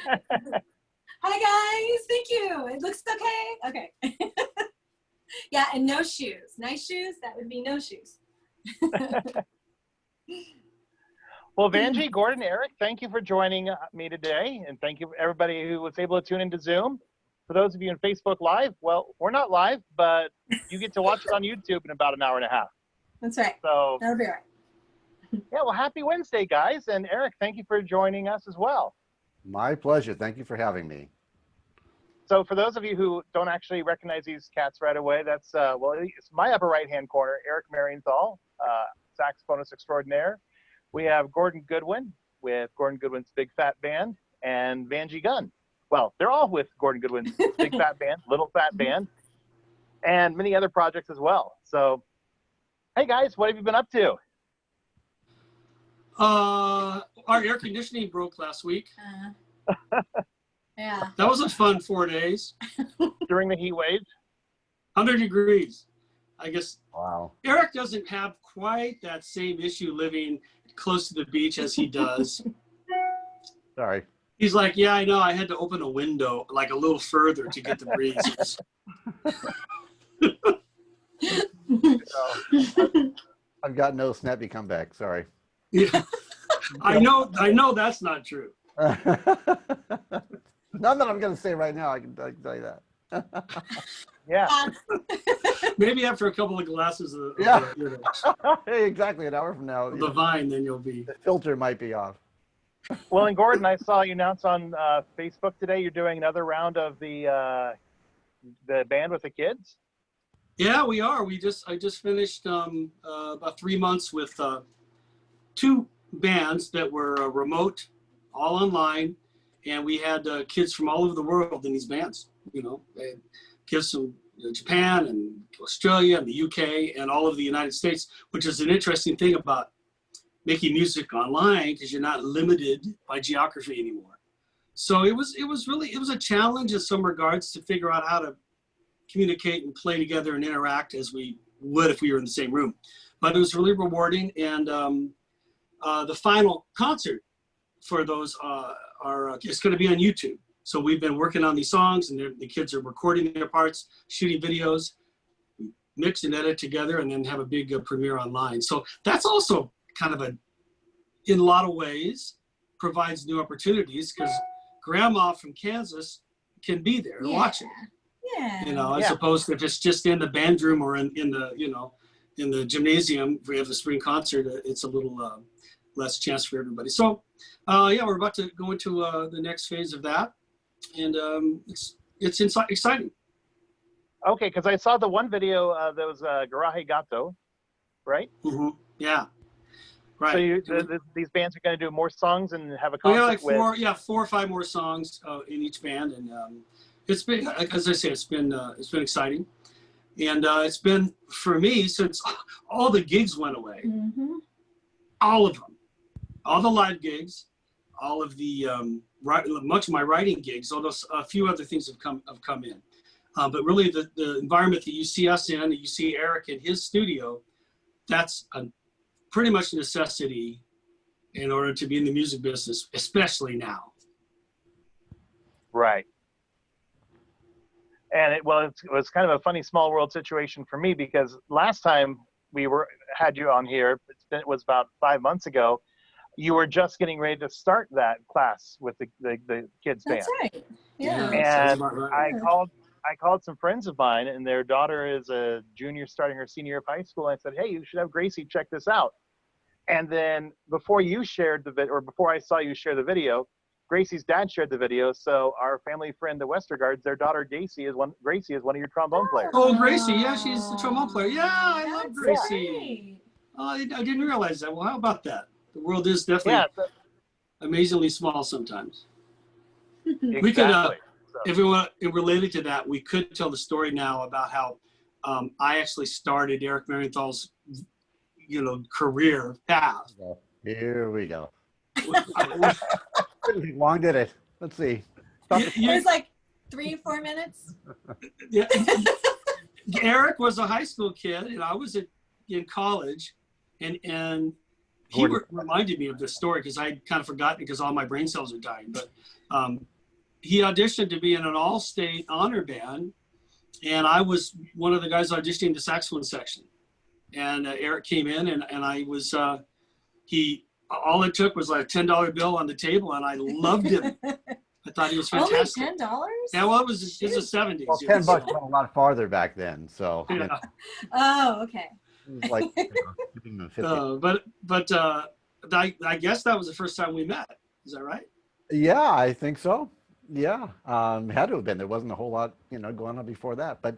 Hi guys, thank you. It looks okay. Okay. Yeah, and no shoes. Nice shoes, that would be no shoes. Well, Vangie, Gordon, Eric, thank you for joining me today. And thank you everybody who was able to tune into Zoom. For those of you in Facebook Live, well, we're not live, but you get to watch it on YouTube in about an hour and a half. That's right. So That'll be right. yeah, well, happy Wednesday, guys. And Eric, thank you for joining us as well. My pleasure. Thank you for having me. So for those of you who don't actually recognize these cats right away, that's, well, it's my upper right-hand corner, Eric Marienthal, saxophonist extraordinaire. We have Gordon Goodwin with Gordon Goodwin's Big Fat Band, and Vangie Gunn. Well, they're all with Gordon Goodwin's Big Fat Band, Little Fat Band, and many other projects as well. So, hey guys, what have you been up to? Our air conditioning broke last week. Yeah. That was a fun 4 days. During the heat wave? 100 degrees. I guess Wow. Eric doesn't have quite that same issue living close to the beach as he does. Sorry. He's like, yeah, I know. I had to open a window like a little further to get the breeze. I've got no snappy comeback. Sorry. Yeah. I know that's not true. None that I'm going to say right now. I can tell you that. Yeah. Maybe after a couple of glasses of Yeah. Hey, exactly. An hour from now, the vine, then you'll be. the filter might be off. Well, and Gordon, I saw you announce on Facebook today you're doing another round of the band with the kids. Yeah, we are. I just finished about 3 months with 2 bands that were remote, all online, and we had kids from all over the world in these bands. You know, kids from Japan and Australia and the UK and all of the United States, which is an interesting thing about making music online because you're not limited by geography anymore. So it was a challenge in some regards to figure out how to communicate and play together and interact as we would if we were in the same room. But it was really rewarding, and the final concert for those it's going to be on YouTube. So we've been working on these songs, and the kids are recording their parts, shooting videos, mix and edit together, and then have a big premiere online. So that's also kind of in a lot of ways, provides new opportunities because grandma from Kansas can be there and watch it. Yeah. You know, as opposed to if it's just in the band room or in the gymnasium, if we have a spring concert, it's a little less chance for everybody. So, yeah, we're about to go into the next phase of that, and it's exciting. Okay, because I saw the one video that was Garaje Gato, right? Mm-hmm. Yeah, right. So these bands are going to do more songs and have a concert like 4 or 5 more songs in each band, and it's been, as I say, it's been exciting, and it's been for me since all the gigs went away, all of them, all the live gigs, all of the much of my writing gigs, although a few other things have come in, but really the environment that you see us in, and you see Eric in his studio, that's pretty much a necessity in order to be in the music business, especially now. Right. And it was kind of a funny small world situation for me because last time we had you on here, it was about 5 months ago. You were just getting ready to start that class with the kids band. That's right. Yeah. And I called some friends of mine, and their daughter is a junior starting her senior year of high school. And I said, hey, you should have Gracie check this out. And then before you shared the video, or before I saw you share the video, Gracie's dad shared the video. So our family friend, the Westergaards, their daughter Gracie is one of your trombone players. Oh, Gracie, yeah, she's the trombone player. Yeah, I love Gracie. Great. Oh, I didn't realize that. Well, how about that? The world is definitely amazingly small sometimes. Exactly. We could, if we want, related to that, we could tell the story now about how I actually started Eric Marienthal's, career path. Here we go. How long did it? Let's see. It was like 3 or 4 minutes. Yeah. Eric was a high school kid, and I was in college, and he reminded me of this story because I'd kind of forgotten because all my brain cells are dying. But he auditioned to be in an all-state honor band, and I was one of the guys auditioning the saxophone section. And Eric came in, and I was all it took was like a $10 bill on the table, and I loved him. I thought he was fantastic. Only $10? Yeah, well, it was the 70s. Well, $10 went a lot farther back then, so. Yeah. You know, Oh, okay. it was like, giving them 50. But I guess that was the first time we met. Is that right? Yeah, I think so. Yeah, had to have been. There wasn't a whole lot, going on before that. But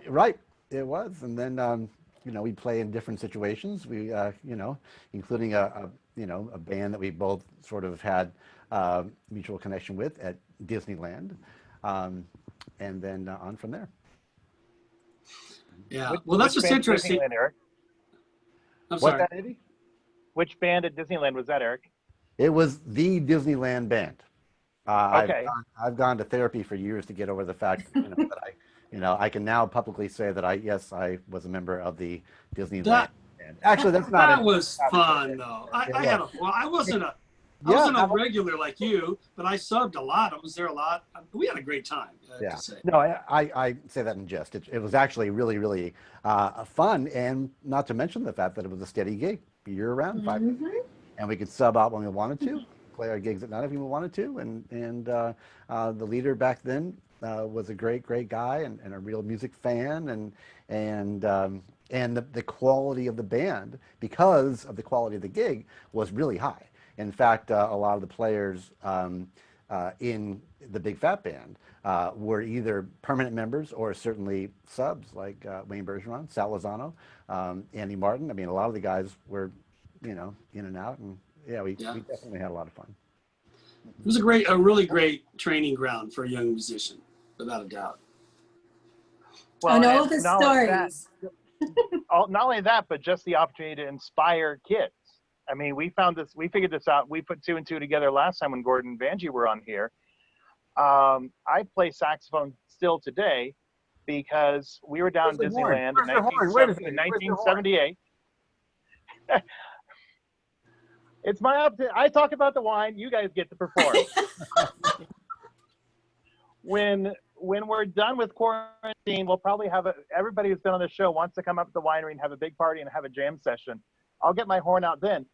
right, it was. And then, we play in different situations. We, including a band that we both sort of had mutual connection with at Disneyland, and then on from there. Yeah. Well, that's just interesting. Disneyland, Eric? I'm sorry. What's that, Eddie? Which band at Disneyland was that, Eric? It was the Disneyland band. Okay. I've gone to therapy for years to get over the fact that I can now publicly say that I was a member of the Disneyland band. Actually, that's not. That was fun though. I wasn't a regular like you, but I subbed a lot. I was there a lot. We had a great time. To say. No, I say that in jest. It was actually really, really fun, and not to mention the fact that it was a steady gig year round, 5 days a week, and we could sub out when we wanted to, play our gigs at night if we wanted to, and the leader back then was a great guy and a real music fan, and the quality of the band, because of the quality of the gig, was really high. In fact, a lot of the players in the Big Fat Band were either permanent members or certainly subs, like Wayne Bergeron, Sal Lozano, Andy Martin. I mean, a lot of the guys were, in and out, and we definitely had a lot of fun. It was a really great training ground for a young musician, without a doubt. Well, and all the stories. Not only that, but just the opportunity to inspire kids. I mean, we figured this out. We put 2 and 2 together last time when Gordon and Vangie were on here. I play saxophone still today because we were down in Disneyland in 1978. It's my I talk about the wine. You guys get to perform. When we're done with quarantine, we'll probably have everybody who's been on the show wants to come up to the winery and have a big party and have a jam session. I'll get my horn out then.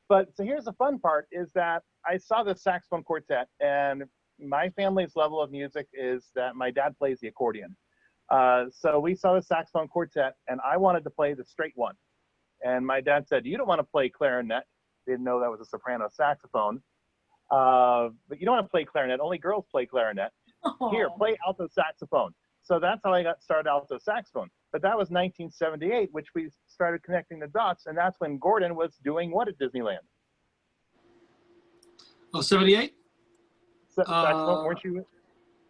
But so here's the fun part is that I saw this saxophone quartet, and my family's level of music is that my dad plays the accordion. So we saw the saxophone quartet, and I wanted to play the straight one. And my dad said, "You don't want to play clarinet." Didn't know that was a soprano saxophone. But you don't want to play clarinet. Only girls play clarinet. Aww. Here, play alto saxophone. So that's how I got started alto saxophone. But that was 1978, which we started connecting the dots, and that's when Gordon was doing what at Disneyland? Oh, 78? Saxophone, weren't you?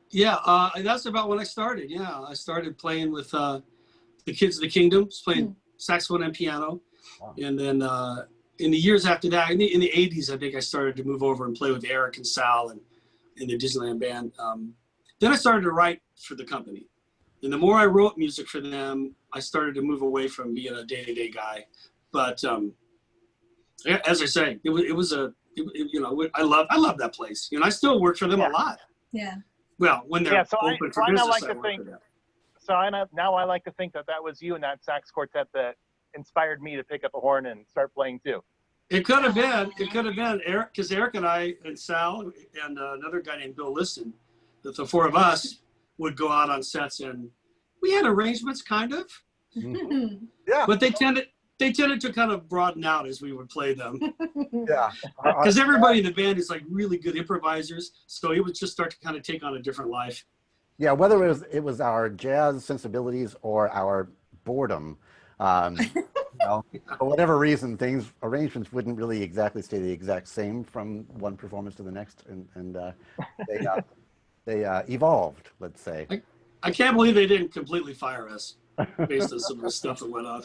Yeah, that's about when I started. Yeah, I started playing with the Kids of the Kingdoms, playing saxophone and piano. Wow. And then in the years after that, in the 80s, I think I started to move over and play with Eric and Sal and in the Disneyland band. Then I started to write for the company. And the more I wrote music for them, I started to move away from being a day-to-day guy. But as I say, I love that place. I still work for them a lot. Yeah. Well, when they're open for business, I work for them. So now I like to think that was you and that sax quartet that inspired me to pick up a horn and start playing too. It could have been. Eric, because Eric and I and Sal and another guy named Bill Liston, the 4 of us would go out on sets, and we had arrangements, kind of. Yeah. But they tended to kind of broaden out as we would play them. Yeah. Because everybody in the band is like really good improvisers, so it would just start to kind of take on a different life. Yeah, whether it was our jazz sensibilities or our boredom, for whatever reason, arrangements wouldn't really exactly stay the exact same from one performance to the next, and they evolved, let's say. I can't believe they didn't completely fire us based on some of the stuff that went on.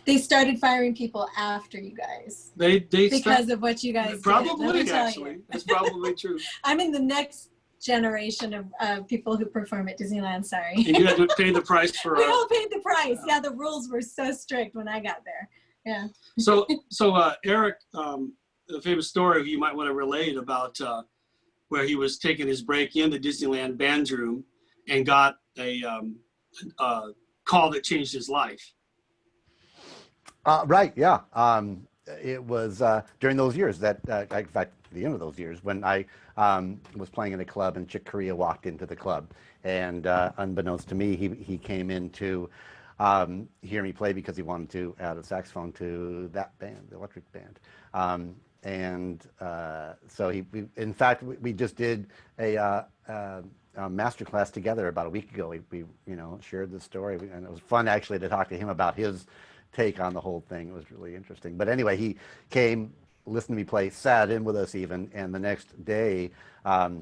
They started firing people after you guys. Because of what you guys probably did. actually. That's probably true. I'm in the next generation of people who perform at Disneyland, sorry. And you had to pay the price for We all paid the price. Yeah, the rules were so strict when I got there. Yeah. So Eric, the famous story you might want to relate about where he was taking his break in the Disneyland band room and got a call that changed his life. Right, yeah. It was during those years that, in fact, the end of those years, when I was playing in a club and Chick Corea walked into the club. And unbeknownst to me, he came in to hear me play because he wanted to add a saxophone to that band, the electric band. So in fact, we just did a master class together about a week ago. We shared the story, and it was fun actually to talk to him about his take on the whole thing. It was really interesting. But anyway, he came, listened to me play, sat in with us even, and the next day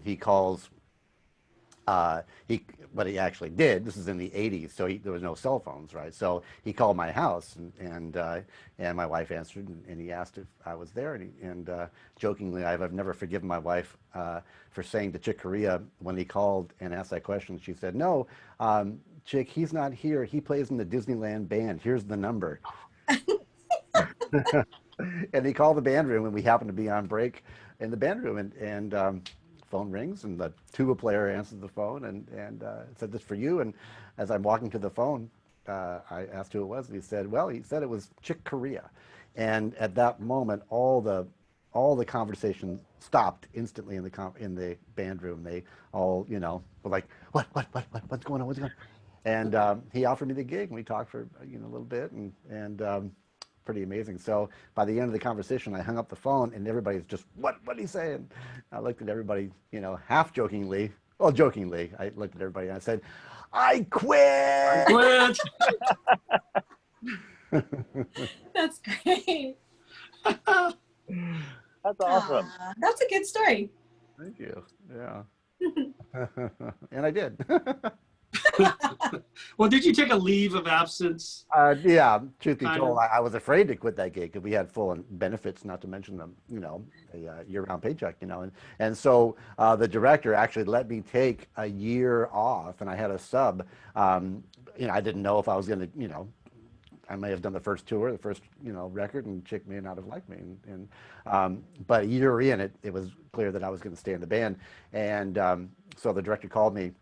he calls. What he actually did, this is in the 80s, so there was no cell phones, right? So he called my house, and my wife answered, and he asked if I was there, and jokingly, I've never forgiven my wife for saying to Chick Corea when he called and asked that question. She said, "No, Chick, he's not here. He plays in the Disneyland band. Here's the number." And he called the band room, and we happened to be on break in the band room, and phone rings, and the tuba player answers the phone and said, "This for you." And as I'm walking to the phone, I asked who it was, and he said it was Chick Corea. And at that moment, all the conversation stopped instantly in the band room. They all were like, what's going on, what's going on? And he offered me the gig, and we talked for a little bit, and pretty amazing. So by the end of the conversation, I hung up the phone, and everybody's just, what did he say? And I looked at everybody, half jokingly, well, jokingly, I looked at everybody and I said, "I quit." I quit. That's great. That's awesome. That's a good story. Thank you. Yeah. And I did. Well, did you take a leave of absence? Yeah, truth be told, I was afraid to quit that gig because we had full benefits, not to mention them, a year-round paycheck, and so the director actually let me take a year off, and I had a sub. I didn't know if I was going to, I may have done the first tour, the first, record, and Chick may not have liked me, but a year in, it was clear that I was going to stay in the band, and so the director called me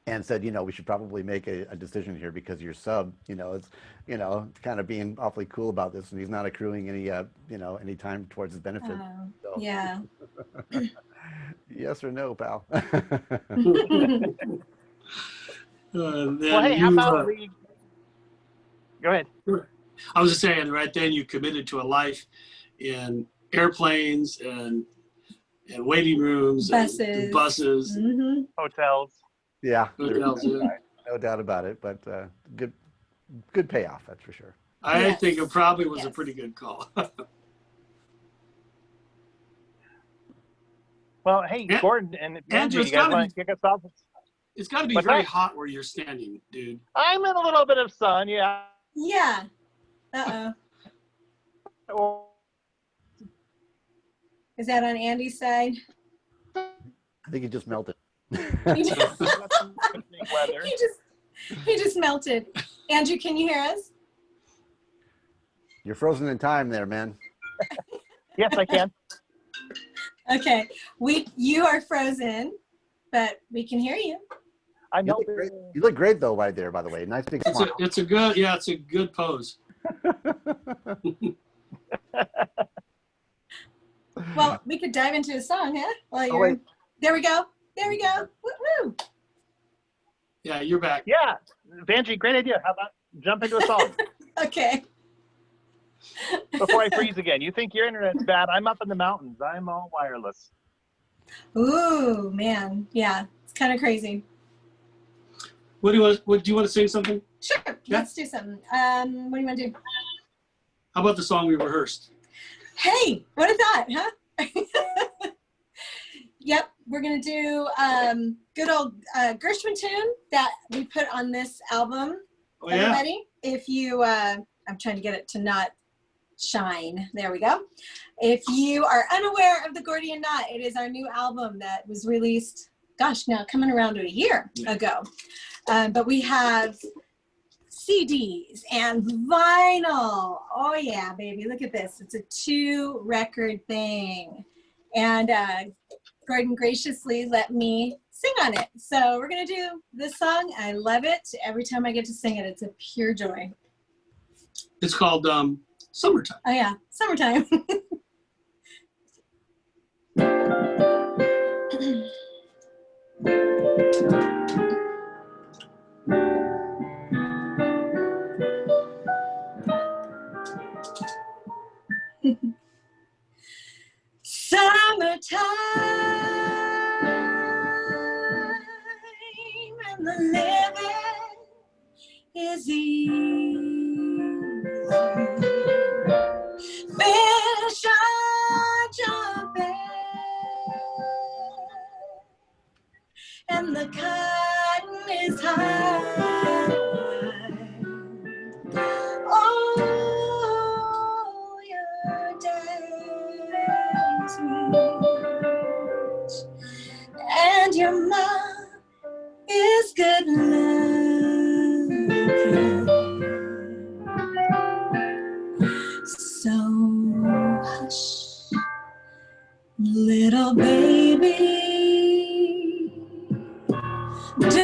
and said, we should probably make a decision here because your sub, is, kind of being awfully cool about this, and he's not accruing any, any time towards his benefit. So, Yeah. Yes or no, pal? Well, hey, how about we? Go ahead. I was just saying, right then you committed to a life in airplanes and waiting rooms, and buses, Mm-hmm. Hotels. Yeah, hotels. Yeah. no doubt about it, but good payoff, that's for sure. I think it probably was a pretty good call. Well, hey, Gordon and Andrew, you guys want to kick us off? It's got to be very hot where you're standing, dude. I'm in a little bit of sun, yeah. Yeah. Is that on Andy's side? I think he just melted. He just melted. Andrew, can you hear us? You're frozen in time there, man. Yes, I can. Okay, you are frozen, but we can hear you. I know. You look great though, right there. By the way, nice big smile. It's a good pose. Well, we could dive into a song, huh? There we go. Woo-hoo. Yeah, you're back. Yeah, Vangie, great idea. How about jump into a song? Okay. Before I freeze again. You think your internet's bad? I'm up in the mountains. I'm all wireless. Ooh, man. Yeah, it's kind of crazy. What do you want to sing something? Sure. Yeah. Let's do something. What do you want to do? How about the song we rehearsed? Hey, what is that, huh? Yep, we're going to do good old Gershwin tune that we put on this album. Oh, yeah? Everybody, if you, I'm trying to get it to not shine. There we go. If you are unaware of the Gordian Knot, it is our new album that was released, gosh, now coming around to a year ago. But we have CDs and vinyl. Oh yeah, baby, look at this. It's a 2-record thing. And Gordon graciously let me sing on it. So we're going to do this song. I love it. Every time I get to sing it, it's a pure joy. It's called Summertime. Oh, yeah. Summertime. Summertime and the living is easy. Fish are jumping and the cotton is high. Oh, your daddy's rich and your mom is good looking. So hush, little baby, don't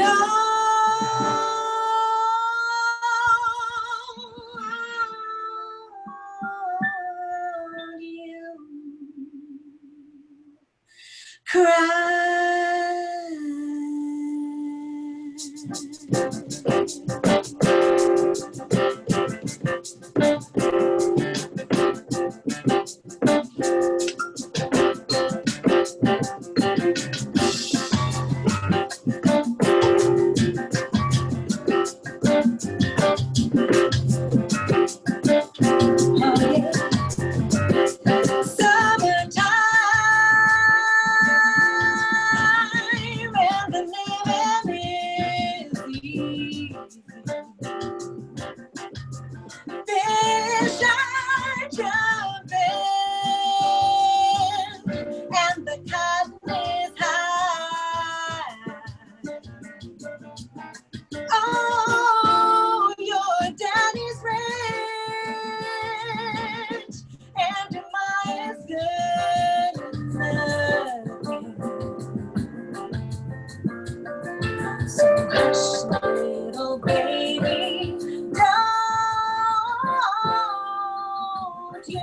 you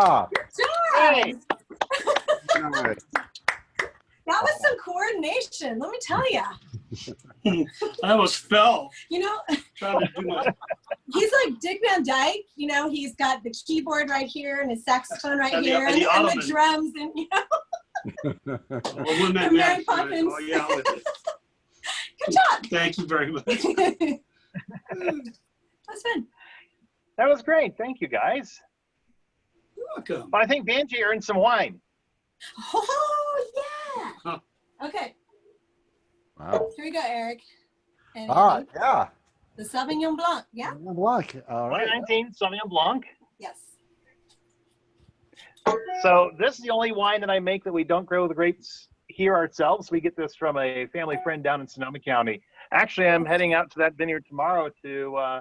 job. Hey. Nice. That was some coordination, let me tell you. I almost fell You know, trying to do my. he's like Dick Van Dyke. You know, he's got the keyboard right here and his saxophone right And the- here, and the and the ottoman. drums, and you know, Well, when that Mary match, Poppins. oh yeah. good job. Thank you very much. That's fun. That was great. Thank you, guys. You're welcome. But I think Vangie earned some wine. Oh yeah. Huh. Okay, Wow. here we go, Eric. And All right. Andy. Yeah. The Sauvignon Blanc. Yeah. Sauvignon Blanc. All right. 2019 Sauvignon Blanc. Yes. So this is the only wine that I make that we don't grow the grapes here ourselves. We get this from a family friend down in Sonoma County. Actually, I'm heading out to that vineyard tomorrow to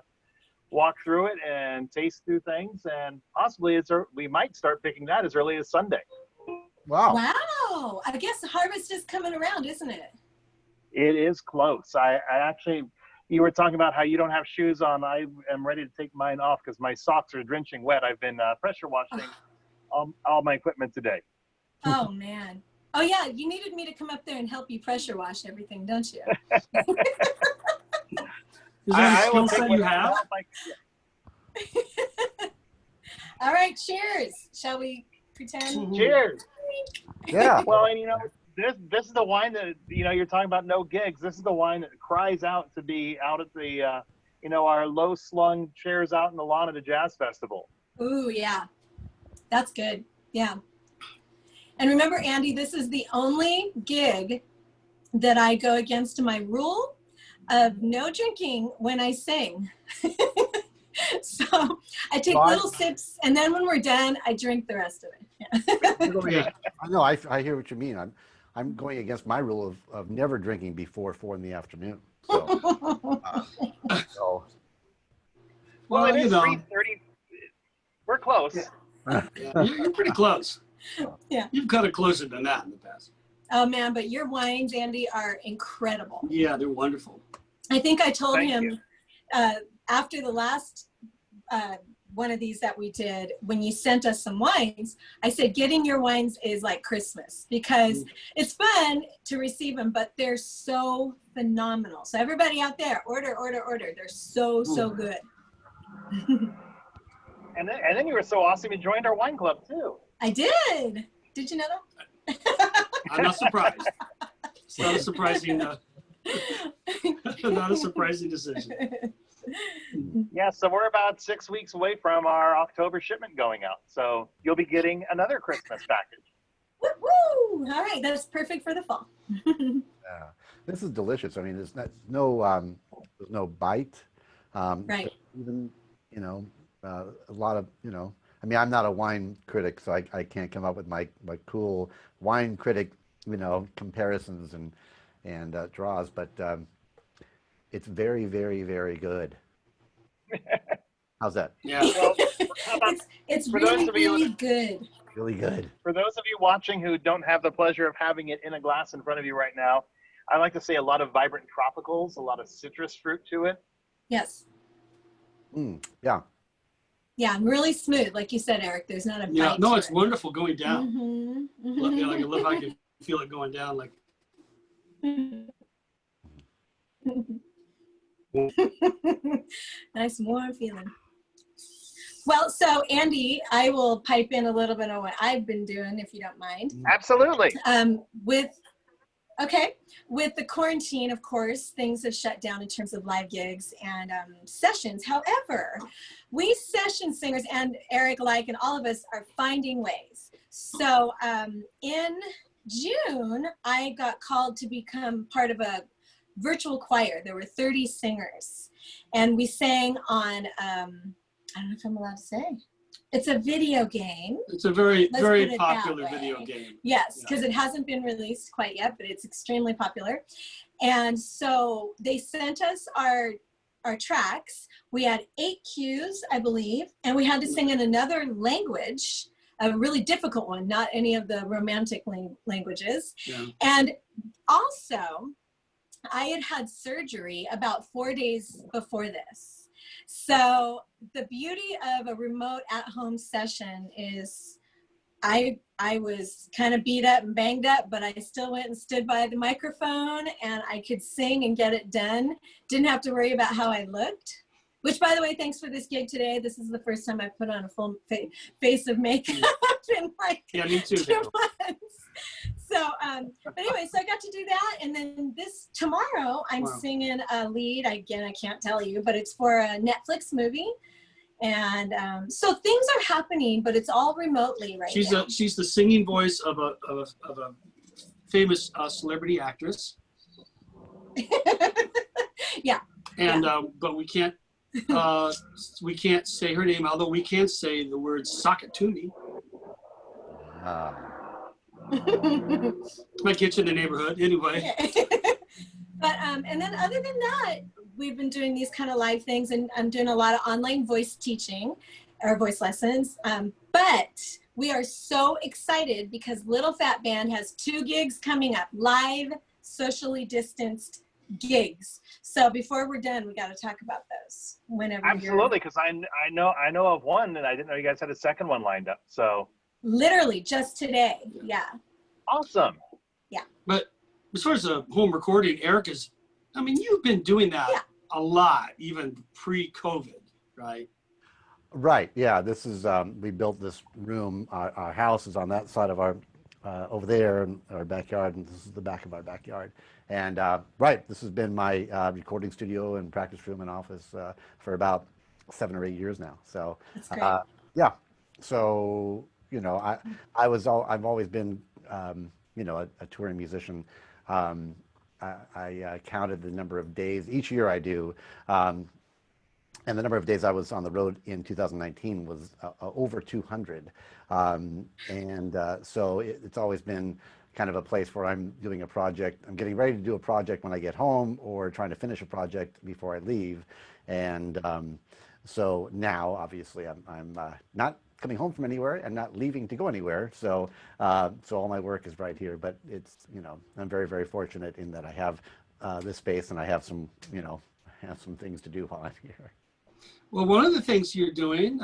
walk through it and taste through things, and possibly we might start picking that as early as Sunday. Wow. Wow. I guess the harvest is coming around, isn't it? It is close. I actually, you were talking about how you don't have shoes on. I am ready to take mine off because my socks are drenching wet. I've been pressure washing all my equipment today. Oh man. Oh yeah, you needed me to come up there and help you pressure wash everything, don't you? Is there a skill set you have? All right, cheers. Shall we pretend? Cheers. Yeah. Well, and you know, this is the wine that, you know, you're talking about no gigs. This is the wine that cries out to be out at the, you know, our low slung chairs out in the lawn at a jazz festival. Ooh, yeah. That's good. Yeah. And remember, Andy, this is the only gig that I go against my rule of no drinking when I sing. So I take little sips, and then when we're done, I drink the rest of it. Yeah. I know. I hear what you mean. I'm going against my rule of never drinking before 4 p.m. So, so Well, it you is know. 3:30. We're close. Yeah, you're pretty close. Yeah. You've cut it closer than that in the past. Oh man, but your wines, Andy, are incredible. Yeah, they're wonderful. I think I told Thank him after the last one of these that we did, when you sent us some wines, I said, getting your wines is like Christmas because it's fun to receive them, but they're so phenomenal. So everybody out there, order. They're so good. And then you were so awesome, you joined our wine club too. I did. Did you know that? I'm not surprised. It's not a surprising, not a surprising decision. Yeah, so we're about 6 weeks away from our October shipment going out. So you'll be getting another Christmas package. Woo! All right, that's perfect for the fall. yeah, this is delicious. I mean, there's no bite. Right. Even, you know, a lot of, you know, I mean, I'm not a wine critic, so I can't come up with my cool wine critic, you know, comparisons and draws, but it's very, very, very good. How's that? Yeah. Well, how about, It's for really, those of you- really good. Really good. for those of you watching who don't have the pleasure of having it in a glass in front of you right now, I like to say a lot of vibrant tropicals, a lot of citrus fruit to it. Yes. Yeah. Yeah, really smooth, like you said, Eric. There's not a bite. Yeah. No, to it's it. wonderful going down. Mm-hmm. Look, you know, I can feel it going down. Like, Nice warm feeling. Well, so Andy, I will pipe in a little bit of what I've been doing, if you don't mind. Absolutely. With the quarantine, of course, things have shut down in terms of live gigs and sessions. However, we session singers, and Eric, like, and all of us are finding ways. So in June, I got called to become part of a virtual choir. There were 30 singers, and we sang on, I don't know if I'm allowed to say. It's a video game. it's a very, Let's very put it that popular way. video game. Yes, Yeah. because it hasn't been released quite yet, but it's extremely popular. And so they sent us our tracks. We had 8 cues, I believe, and we had to sing in another language, a really difficult one, not any of the romantic languages. Yeah. And also, I had surgery about 4 days before this. So the beauty of a remote at-home session is I was kind of beat up and banged up, but I still went and stood by the microphone and I could sing and get it done. Didn't have to worry about how I looked, which, by the way, thanks for this gig today. This is the first time I've put on a full face of makeup in like me too. 2 months. So, but anyway, so I got to do that. And then tomorrow I'm singing a lead. Again, I can't tell you, but it's for a Netflix movie. And so things are happening, but it's all remotely right now. She's the singing voice of a famous celebrity actress. Yeah. And but we can't say her name, although we can say the word "sock it to me." Might get you in the neighborhood anyway. But and then other than that, we've been doing these kind of live things, and I'm doing a lot of online voice teaching or voice lessons. But we are so excited because Little Fat Band has 2 gigs coming up, live, socially distanced gigs. So before we're done, we got to talk about those whenever. Absolutely, because I know of one, and I didn't know you guys had a second one lined up. So literally just today, yeah. Awesome. Yeah. But as far as a home recording, Eric you've been doing that a lot, even pre-COVID, right? Right. Yeah. This is we built this room. Our house is on that side of our over there in our backyard, and this is the back of our backyard. And right, this has been my recording studio and practice room and office for about 7 or 8 years now. So That's great. yeah. So I've always been a touring musician. I counted the number of days each year I do, and the number of days I was on the road in 2019 was over 200. So it's always been kind of a place where I'm doing a project. I'm getting ready to do a project when I get home, or trying to finish a project before I leave. And so now, obviously, I'm not coming home from anywhere and not leaving to go anywhere. So all my work is right here. But it's, I'm very, very fortunate in that I have this space, and I have some things to do while I'm here. Well, one of the things you're doing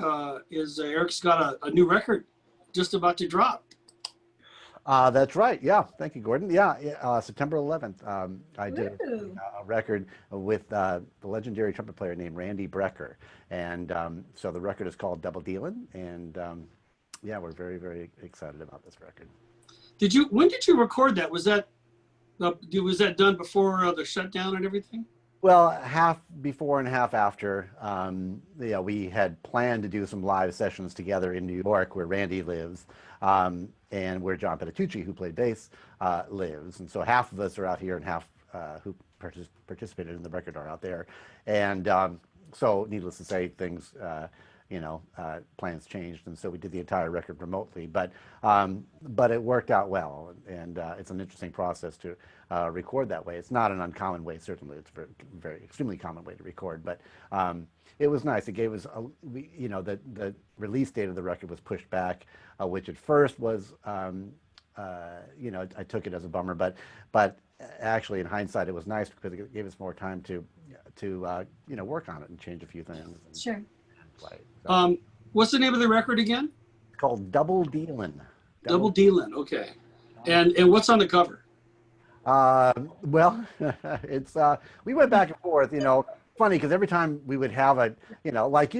is Eric's got a new record just about to drop. That's right. Yeah. Thank you, Gordon. Yeah. September 11th, I did a record with the legendary trumpet player named Randy Brecker. And so the record is called Double Dealin'. And yeah, we're very, very excited about this record. When did you record that? Was that done before the shutdown and everything? Well, half before and half after. We had planned to do some live sessions together in New York, where Randy lives, and where John Petitucci, who played bass, lives. And so half of us are out here, and half who participated in the record are out there. And so, needless to say, things, plans changed, and so we did the entire record remotely. But it worked out well, and it's an interesting process to record that way. It's not an uncommon way, certainly. It's a very extremely common way to record, but it was nice. It gave us, the release date of the record was pushed back, which at first was, I took it as a bummer, but actually in hindsight, it was nice because it gave us more time to work on it and change a few things. Sure. Right. So, what's the name of the record again? it's called Double Dealin'. Double Dealin'. Okay. And what's on the cover? Well, it's we went back and forth. Funny because every time we would have like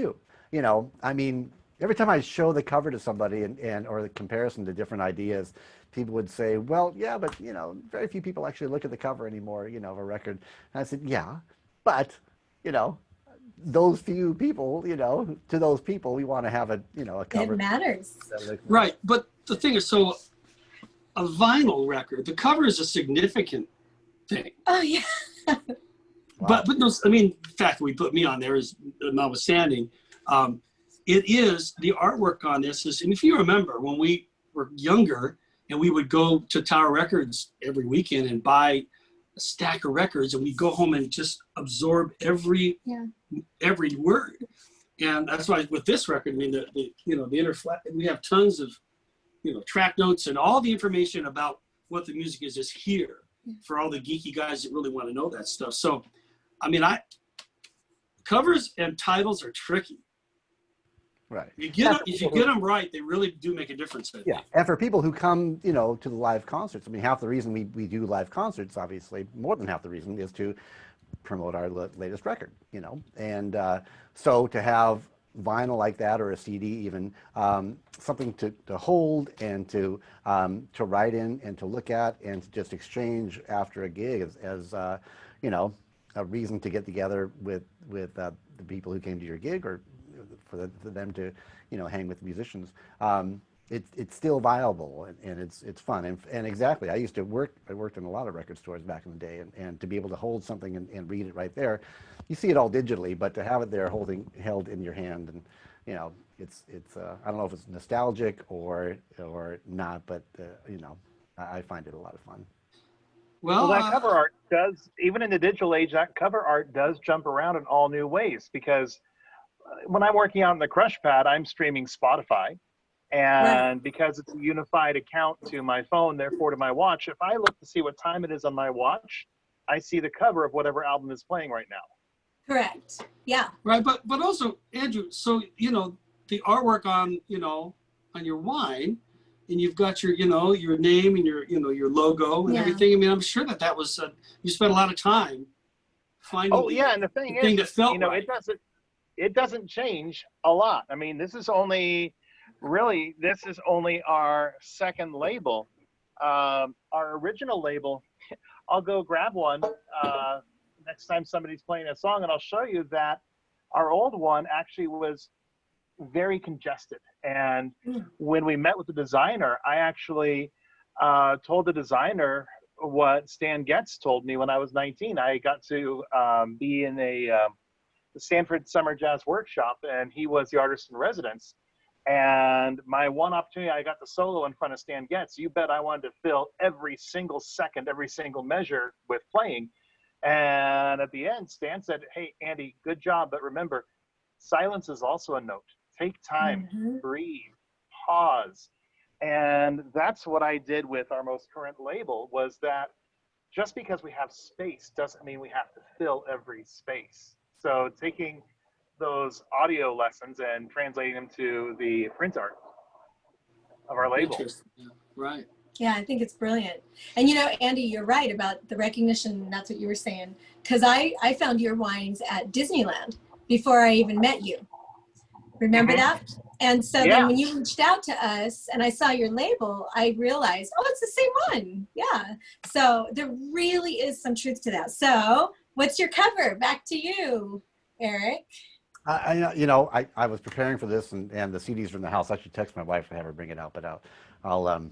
every time I show the cover to somebody and or the comparison to different ideas, people would say, well, yeah, but very few people actually look at the cover anymore, of a record. And I said, yeah, but those few people, to those people, we want to have a cover. It matters. Right. But the thing is, so a vinyl record, the cover is a significant thing. Oh, yeah. Wow. But no, the fact that we put me on there is notwithstanding. It is, the artwork on this is, and if you remember when we were younger and we would go to Tower Records every weekend and buy a stack of records, and we'd go home and just absorb every word. And that's why with this record, the inner flat, we have tons of, track notes and all the information about what the music is here for all the geeky guys that really want to know that stuff. So, covers and titles are tricky. Right. If you get them right, they really do make a difference. I think. Yeah, and for people who come, you know, to the live concerts, I mean, half the reason we do live concerts, obviously, more than half the reason, is to promote our latest record, you know, and so to have vinyl like that, or a CD even, something to hold and to write in and to look at and to just exchange after a gig as you know, a reason to get together with the people who came to your gig, or for them to, you know, hang with musicians. It's still viable, and it's fun, and exactly, I worked in a lot of record stores back in the day, and to be able to hold something and read it right there. You see it all digitally, but to have it there held in your hand, and you know, it's I don't know if it's nostalgic or not, but you know, I find it a lot of fun. Well, that cover art does, even in the digital age, that cover art does jump around in all new ways, because when I'm working out in the crush pad, I'm streaming Spotify. And Right. because it's a unified account to my phone, therefore to my watch, if I look to see what time it is on my watch, I see the cover of whatever album is playing right now. Correct. Yeah. Right, but also, Andrew, so, you know, the artwork on, you know, on your wine, and you've got your, you know, your name and your, you know, your logo and everything. I mean, I'm sure that was, you spent a lot of time finding And the thing is, that felt you know, right. it doesn't change a lot. I mean, this is only our second label. Our original label, I'll go grab one next time somebody's playing a song, and I'll show you that our old one actually was very congested. And when we met with the designer, I actually told the designer what Stan Getz told me when I was 19. I got to be in the Stanford Summer Jazz Workshop, and he was the artist in residence. And my one opportunity, I got the solo in front of Stan Getz. You bet I wanted to fill every single second, every single measure with playing. And at the end, Stan said, "Hey, Andy, good job. But remember, silence is also a note. Take time, breathe, pause." And that's what I did with our most current label, was that just because we have space doesn't mean we have to fill every space. So taking those audio lessons and translating them to the print art of our label. Interesting. Yeah. Right. Yeah, I think it's brilliant. And you know, Andy, you're right about the recognition. That's what you were saying. Because I found your wines at Disneyland before I even met you. Remember that? And so then when you reached out to us and I saw your label, I realized, oh, it's the same one. Yeah. So there really is some truth to that. So what's your cover? Back to you, Eric. You know, I was preparing for this, and the CDs are in the house. I should text my wife and have her bring it out, but I'll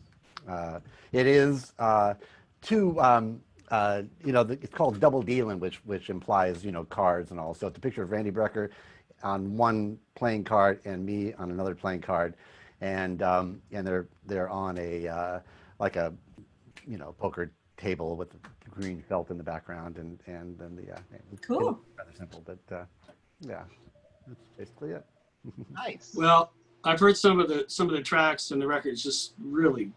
it is two, you know, it's called double dealing, which implies, you know, cards and all. So it's a picture of Randy Brecker on one playing card and me on another playing card, and they're on a like a, you know, poker table with green felt in the background, and then the Cool. rather simple, but yeah, that's basically it. Nice. Well, I've heard some of the tracks and the records, just really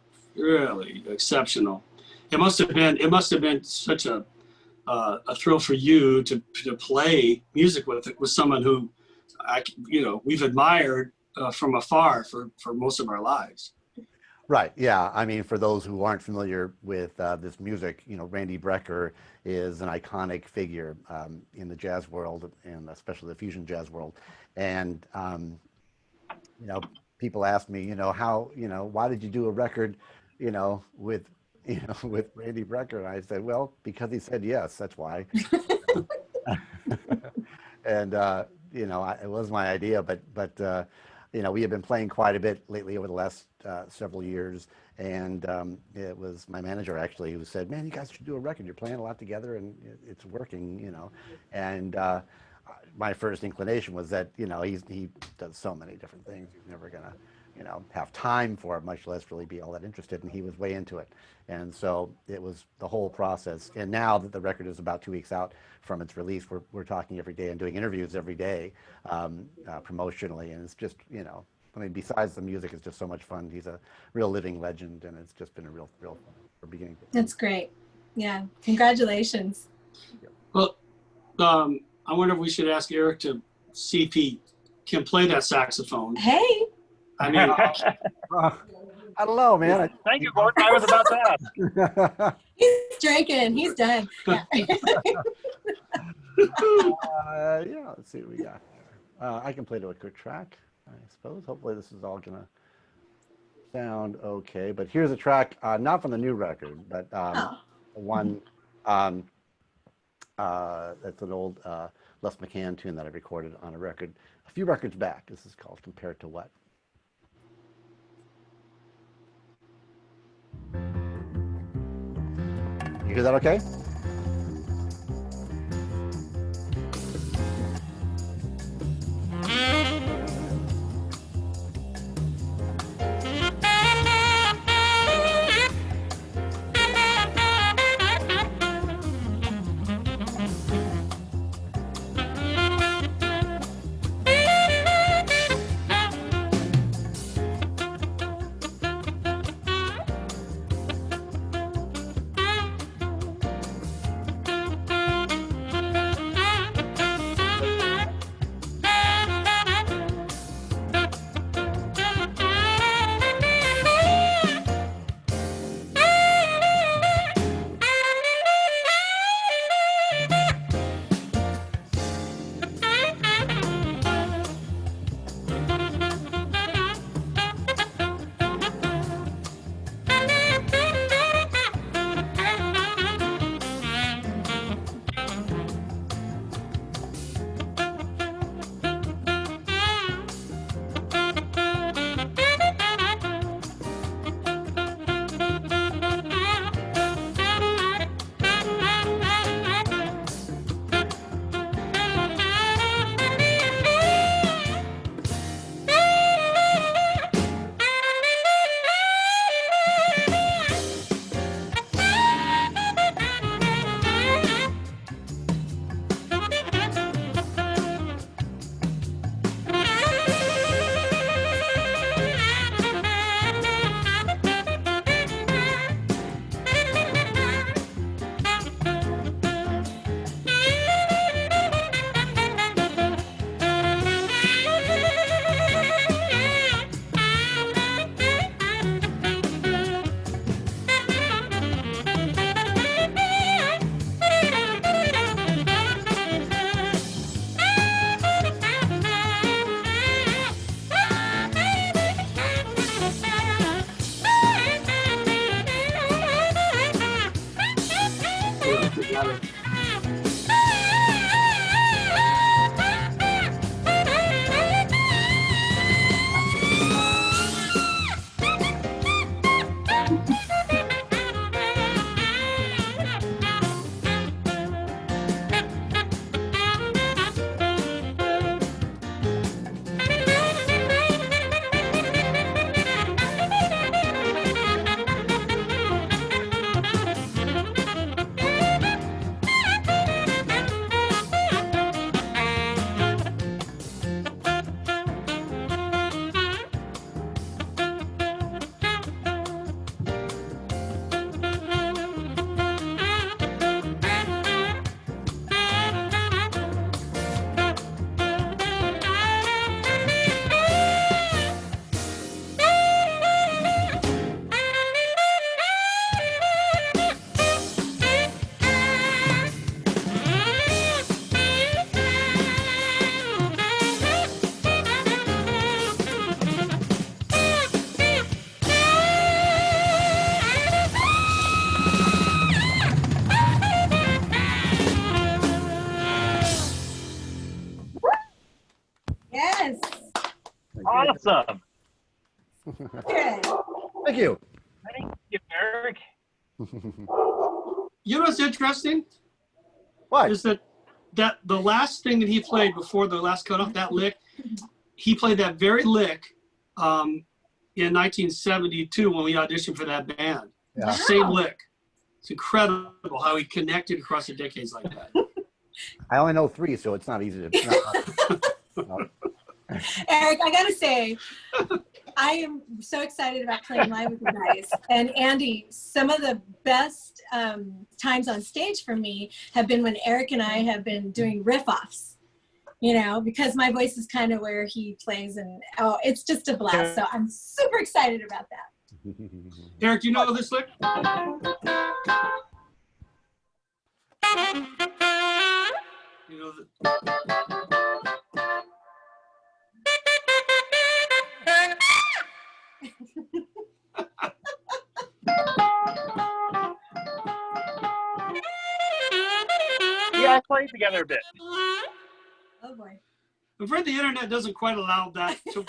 exceptional. It must have been such a thrill for you to play music with someone who we've admired from afar for most of our lives. Right. Yeah. I mean, for those who aren't familiar with this music, you know, Randy Brecker is an iconic figure in the jazz world, and especially the fusion jazz world. And you know, people ask me, you know, why did you do a record, you know, with Randy Brecker? And I said, well, because he said yes. That's why. And you know, it was my idea, but you know, we have been playing quite a bit lately over the last several years, and it was my manager actually who said, "Man, you guys should do a record. You're playing a lot together, and it's working," you know. And my first inclination was that, you know, he does so many different things. He's never gonna, you know, have time for it, much less really be all that interested. And he was way into it, and so it was the whole process. And now that the record is about 2 weeks out from its release, we're talking every day and doing interviews every day, promotionally, and it's just, you know, I mean, besides the music, it's just so much fun. He's a real living legend, and it's just been a real fun from beginning to end. That's great. Yeah. Congratulations. Well, I wonder if we should ask Eric to see if he can play that saxophone. Hey. I mean, I don't know, man. Thank you, Gordon. I was about to ask. He's drinking. He's done. Yeah. Yeah, let's see what we got here. I can play to a quick track, I suppose. Hopefully this is all gonna sound okay. But here's a track, not from the new record, but one that's an old Les McCann tune that I recorded on a record a few records back. This is called Compared to What. You hear that okay? Yes. Awesome. Good. Thank you. Thank you, Eric. you know what's interesting What? is that the last thing that he played before the last cutoff, that lick, he played that very lick in 1972 when we auditioned for that band. Yeah. Same lick. It's incredible how he connected across the decades like that. I only know 3, so it's not easy to. Eric, I gotta say, I am so excited about playing live with you guys. And Andy, some of the best times on stage for me have been when Eric and I have been doing riff-offs, you know, because my voice is kind of where he plays, and oh, it's just a blast. So I'm super excited about that. Eric, you know this lick? You know Yeah, I played together a bit. Oh boy. I'm afraid the internet doesn't quite allow that. To,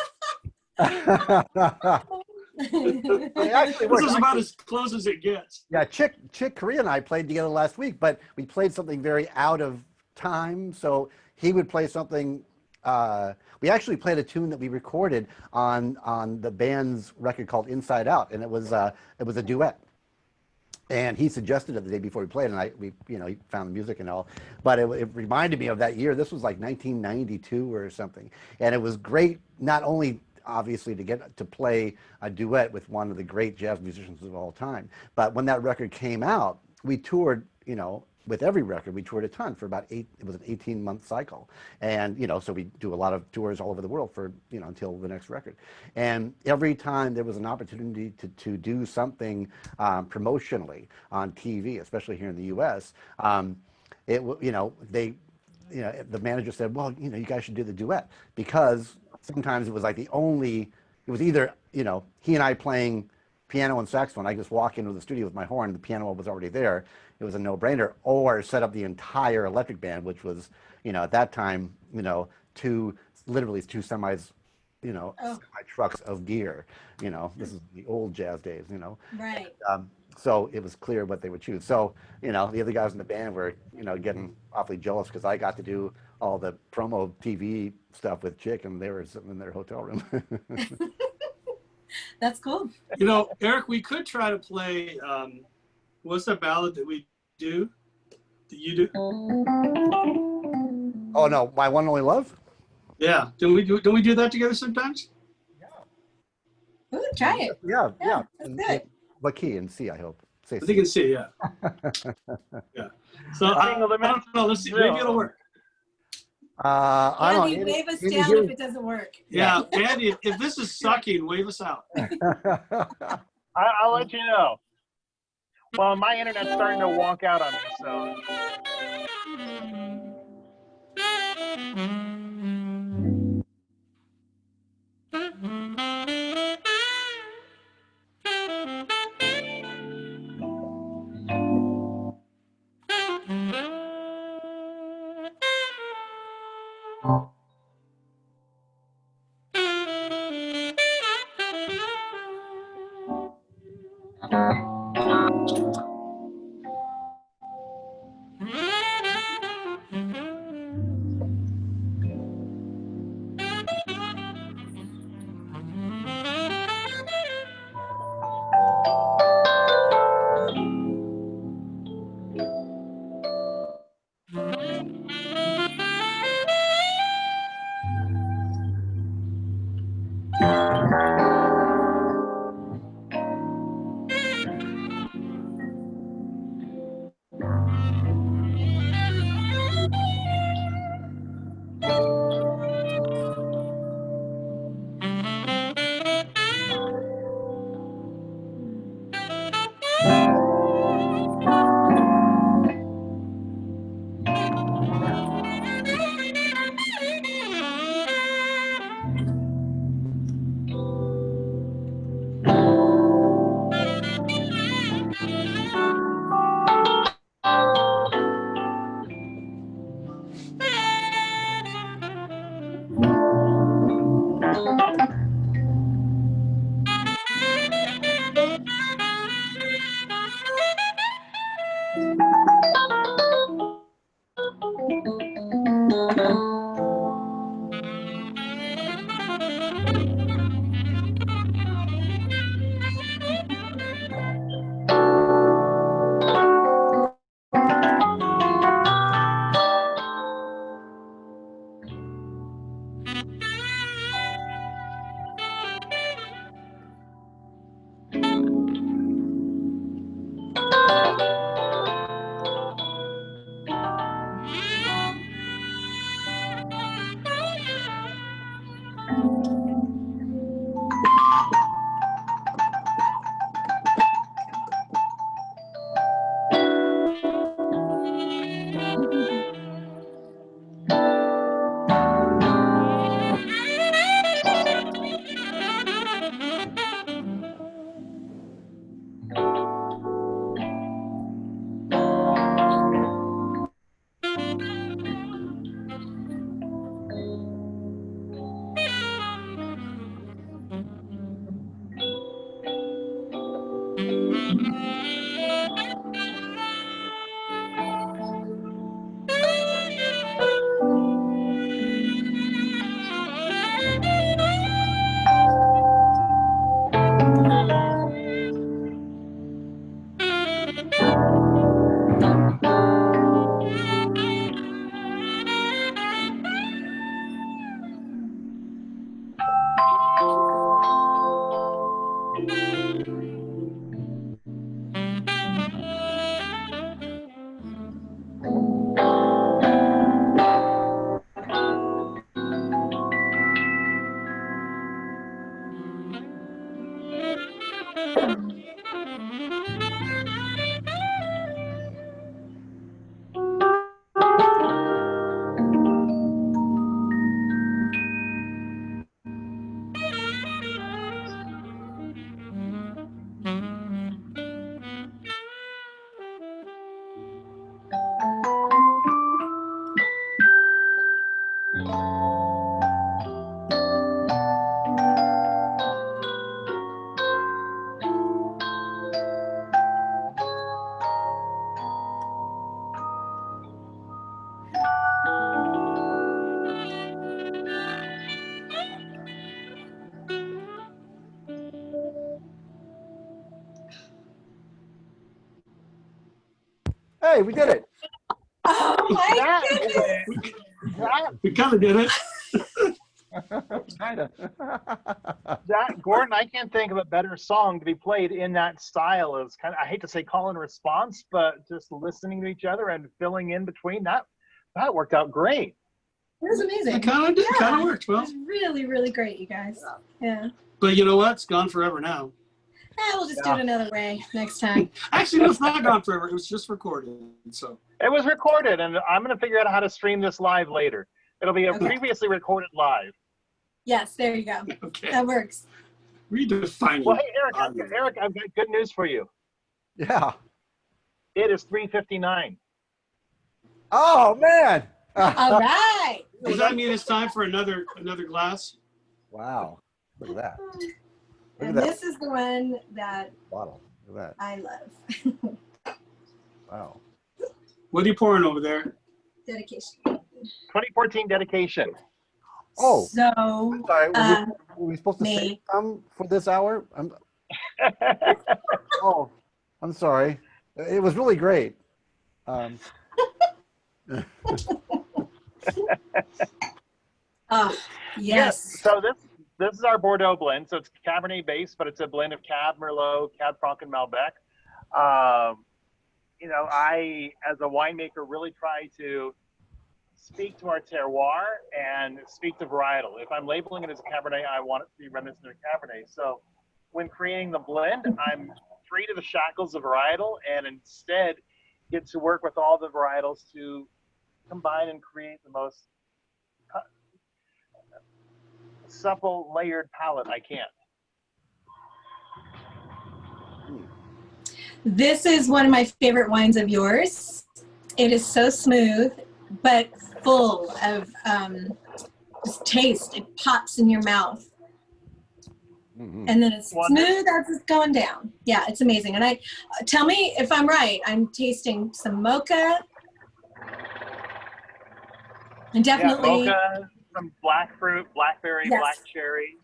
It actually this worked. is about as close as it gets. Yeah, Chick Corea and I played together last week, but we played something very out of time. So he would play something. We actually played a tune that we recorded on the band's record called Inside Out, and it was a duet. And he suggested it the day before we played, and he found the music and all. But it reminded me of that year. This was like 1992 or something, and it was great. Not only obviously to get to play a duet with one of the great jazz musicians of all time, but when that record came out, we toured. With every record, we toured a ton for about it was an 18-month cycle. And, so we do a lot of tours all over the world for, until the next record. And every time there was an opportunity to do something promotionally on TV, especially here in the US, the manager said, well, you guys should do the duet, because sometimes it was like it was either, he and I playing piano and saxophone. I just walk into the studio with my horn, the piano was already there. It was a no-brainer. Or set up the entire electric band, which was, at that time, literally two semis, semi trucks of gear. This is the old jazz days. Right. So it was clear what they would choose. So, the other guys in the band were, getting awfully jealous because I got to do all the promo TV stuff with Chick, and they were sitting in their hotel room. That's cool. Eric, we could try to play, what's the ballad that we do, that you do? Oh, no, My One and Only Love? Yeah. Don't we do that together sometimes? Ooh, try it. Yeah. That's good. What key? In C, I hope. I think in C, yeah. Yeah. So I don't know. Let's see. Maybe it'll work. I don't know. Andy, wave us down if it doesn't work. Yeah, Andy, if this is sucking, wave us out. I'll let you know. Well, my internet's starting to wonk out on me, so. Hey, we did it. Oh my That, goodness. that, We kind of did it. Kind of. Gordon, I can't think of a better song to be played in that style. As kind of, I hate to say call and response, but just listening to each other and filling in between that worked out great. It was amazing. It kind of did. Kind of worked It well. was really, really great, you guys. Yeah. But you know what? It's gone forever now. We'll just do it another way next time. Actually, it's not gone forever. It was just recorded. So It was recorded, and I'm going to figure out how to stream this live later. It'll be a Okay. previously recorded live. Yes, there you go. okay, That works. redefining. Well, hey, Eric, I've got good news for you. Yeah. It is 3:59. Oh man. All right. Does that mean it's time for another glass? Wow. Look at that. Look at And that this is the one that bottle. Look at I love. that. Wow. What are you pouring over there? Dedication. 2014 dedication. Oh. So, Sorry. Were we supposed to me. save some for this hour? Oh, I'm sorry. It was really great. yes. So this is our Bordeaux blend. So it's Cabernet based, but it's a blend of Cab, Merlot, Cab Franc, and Malbec. You know, I, as a winemaker, really try to speak to our terroir and speak to varietal. If I'm labeling it as a Cabernet, I want it to be reminiscent of Cabernet. So when creating the blend, I'm free to the shackles of varietal and instead get to work with all the varietals to combine and create the most supple, layered palette I can. This is one of my favorite wines of yours. It is so smooth, but full of just taste. It pops in your mouth. Mm-hmm. And then it's smooth as it's going down. Yeah, it's amazing. And tell me if I'm right. I'm tasting some mocha. And definitely. Yeah, mocha, some black fruit, blackberry, Yes. black cherry.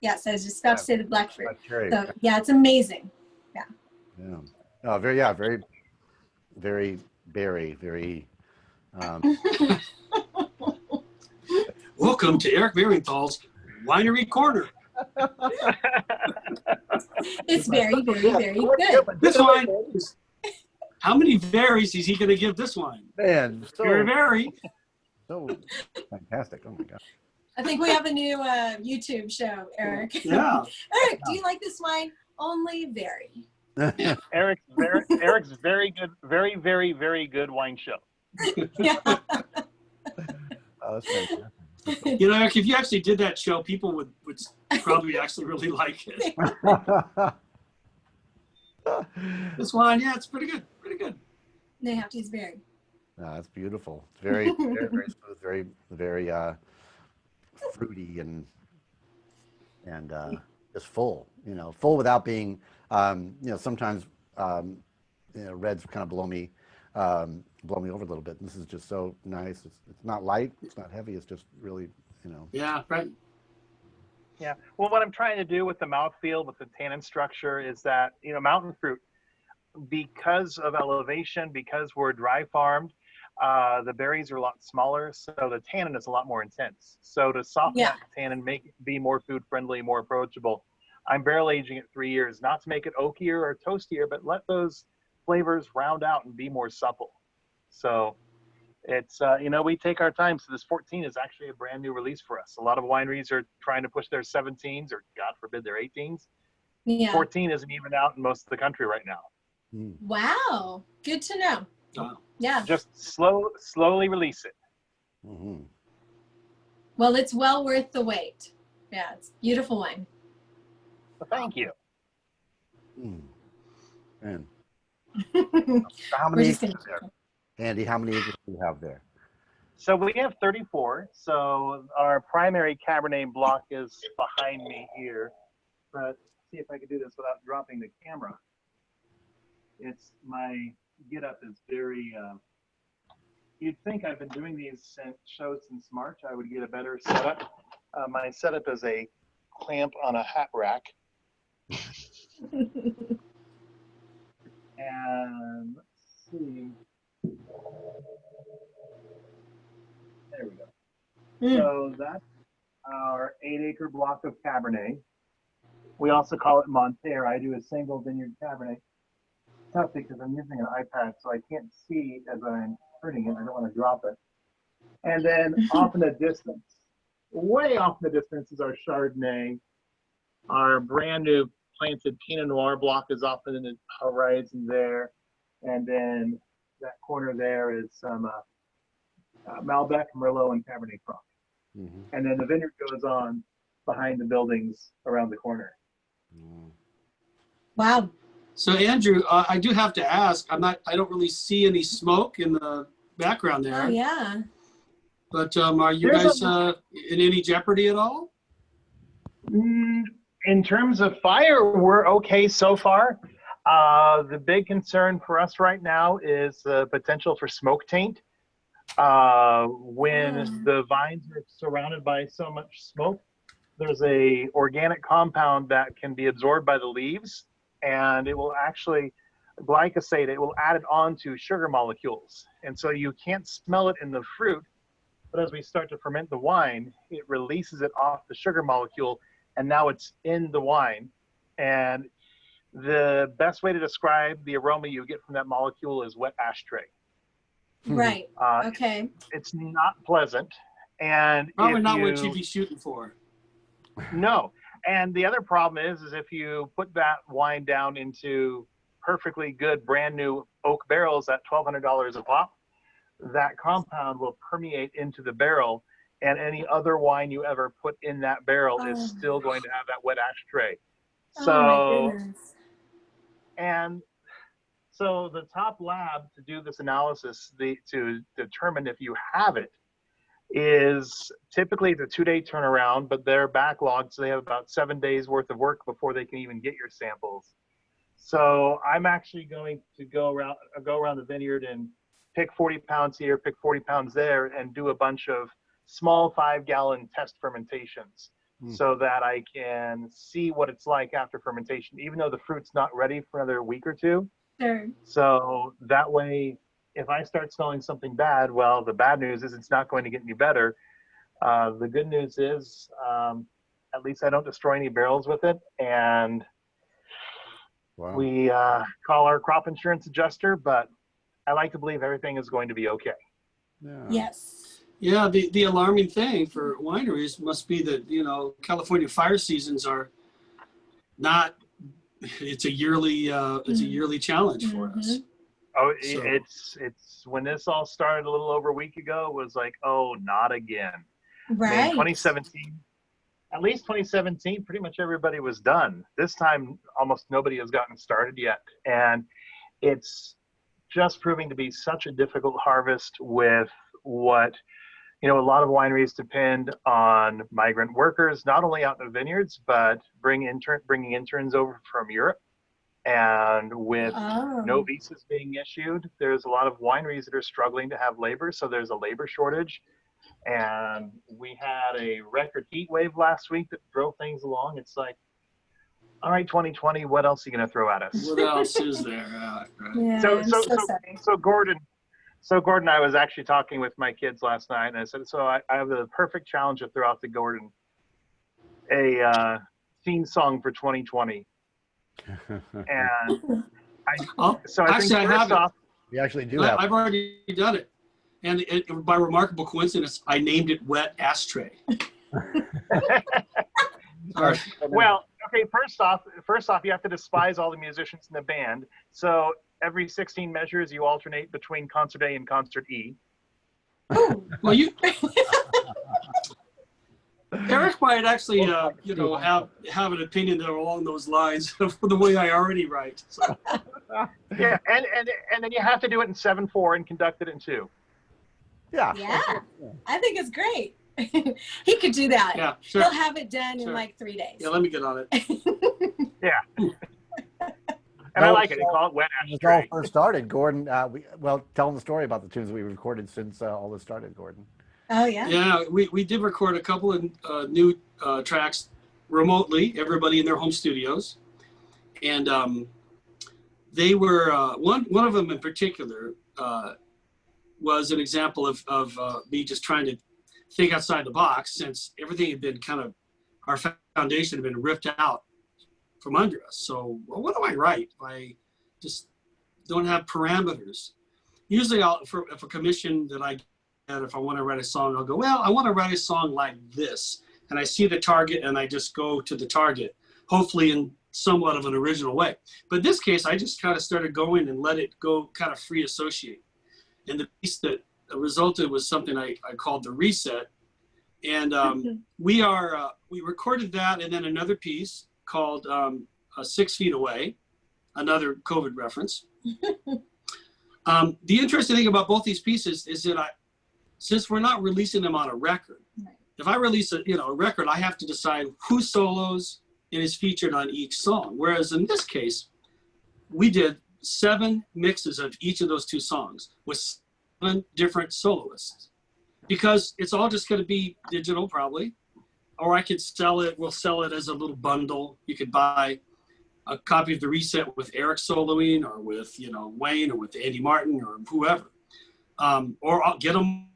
Yes, I was just about to say the black fruit. Black cherry. So yeah, it's amazing. Yeah. Oh, very, very berry, very. Welcome to Eric Marienthal's Winery Corner. It's very, very, very good. This wine. How many varies is he going to give this wine? Man, Very. so fantastic. Oh my God. I think we have a new YouTube show, Eric. Yeah. Eric, do you like this wine? Only very. Eric's very good, very, very, very good wine show. Yeah. Oh, that's fantastic. You know, Eric, if you actually did that show, people would probably actually really like it. This wine, yeah, it's pretty good. Pretty good. They have to use very. No, that's beautiful. It's very, very, very smooth, very fruity and just full. You know, full without being Sometimes reds kind of blow me over a little bit. And this is just so nice. It's not light, it's not heavy. It's just really, Yeah, right. Yeah. Well, what I'm trying to do with the mouthfeel, with the tannin structure, is that mountain fruit, because of elevation, because we're dry farmed, the berries are a lot smaller, so the tannin is a lot more intense. So to soften that tannin, make it be more food friendly, more approachable, I'm barrel aging it 3 years, not to make it oakier or toastier, but let those flavors round out and be more supple. So it's, we take our time. So this 14 is actually a brand new release for us. A lot of wineries are trying to push their 17s or, God forbid, their 18s. Yeah. 14 isn't even out in most of the country right now. Wow. Good to know. Yeah. Just slowly release it. Mm-hmm. Well, it's well worth the wait. Yeah, it's beautiful wine. Well, thank you. And How many acres there? Andy, how many acres do you have there? So we have 34. So our primary Cabernet Blanc is behind me here. But see if I can do this without dropping the camera. It's my get up is very, you'd think I've been doing these shows since March, I would get a better setup. My setup is a clamp on a hat rack. And let's see. There we go. So that's our 8-acre block of Cabernet. We also call it Monterre. I do a single vineyard Cabernet. Tough because I'm using an iPad, so I can't see as I'm turning it. I don't want to drop it. And then off in the distance, way off in the distance, is our Chardonnay. Our brand new planted Pinot Noir block is off in the horizon there. And then that corner there is some Malbec, Merlot, and Cabernet Franc. And then the vineyard goes on behind the buildings around the corner. Wow. So Andrew, I do have to ask. I don't really see any smoke in the background there. Oh yeah. But are you guys in any jeopardy at all? In terms of fire, we're okay so far. The big concern for us right now is the potential for smoke taint. When the vines are surrounded by so much smoke, there's a organic compound that can be absorbed by the leaves, and it will actually glyphosate. It will add it on to sugar molecules, and so you can't smell it in the fruit. But as we start to ferment the wine, it releases it off the sugar molecule, and now it's in the wine. And the best way to describe the aroma you get from that molecule is wet ashtray. Right. Okay. It's not pleasant, and probably not what you'd be shooting for. No. And the other problem is if you put that wine down into perfectly good brand new oak barrels at $1,200 a pop, that compound will permeate into the barrel, and any other wine you ever put in that barrel is still going to have that wet ashtray. So, oh my goodness. And so the top lab to do this analysis, to determine if you have it, is typically the 2-day turnaround, but they're backlogged, so they have about 7 days worth of work before they can even get your samples. So I'm actually going to go around the vineyard and pick 40 pounds here, pick 40 pounds there, and do a bunch of small 5-gallon test fermentations so that I can see what it's like after fermentation, even though the fruit's not ready for another week or two. Sure. So that way, if I start smelling something bad, well, the bad news is it's not going to get any better. The good news is at least I don't destroy any barrels with it. And we call our crop insurance adjuster, but I like to believe everything is going to be okay. Yeah. Yes. Yeah, the alarming thing for wineries must be that, California fire seasons are not, it's a yearly challenge for us. Oh, So, it's when this all started a little over a week ago, it was like, oh, not again. Right. I mean, 2017, at least 2017, pretty much everybody was done. This time, almost nobody has gotten started yet. And it's just proving to be such a difficult harvest with what, a lot of wineries depend on migrant workers, not only out in the vineyards, but bringing interns over from Europe. And with no Oh. visas being issued, there's a lot of wineries that are struggling to have labor. So there's a labor shortage. And we had a record heat wave last week that drove things along. It's like, all right, 2020, what else are you going to throw at us? What else is there? Right. Yeah, So, I'm so, so so, sorry. so Gordon, I was actually talking with my kids last night, and I said, so I have the perfect challenge to throw out to Gordon, a theme song for 2020. And Oh, so I actually, think I have first it. off, We actually do have. I've already done it. And by remarkable coincidence, I named it Wet Ashtray. Sorry. well, okay, first off, you have to despise all the musicians in the band. So every 16 measures, you alternate between concert A and concert E. Well, Eric might actually, have an opinion that along those lines of the way I already write. So. Yeah, and then you have to do it in 7/4 and conduct it in 2. Yeah. Yeah, I think it's great. He could do that. Yeah, sure. He'll have it done in Sure. like 3 days. Yeah, let me get on it. Yeah. And I like it. They call it Wet When this all Ashtray. first started, Gordon, tell them the story about the tunes we recorded since all this started, Gordon. Oh, yeah. Yeah, we did record a couple of new tracks remotely, everybody in their home studios. And they were, one of them in particular was an example of me just trying to think outside the box, since everything had been our foundation had been ripped out from under us. So, well, what do I write? I just don't have parameters. Usually if a commission that I get, if I want to write a song, I'll go, well, I want to write a song like this. And I see the target and I just go to the target, hopefully in somewhat of an original way. But in this case, I just kind of started going and let it go kind of free associate. And the piece that resulted was something I called The Reset. And we recorded that, and then another piece called 6 Feet Away, another COVID reference. The interesting thing about both these pieces is that since we're not releasing them on a record, if I release a record, I have to decide who solos and is featured on each song. Whereas in this case, we did 7 mixes of each of those 2 songs with 7 different soloists, because it's all just going to be digital probably, or I could sell it. We'll sell it as a little bundle. You could buy a copy of The Reset with Eric soloing, or with Wayne, or with Andy Martin, or whoever, or I'll get them,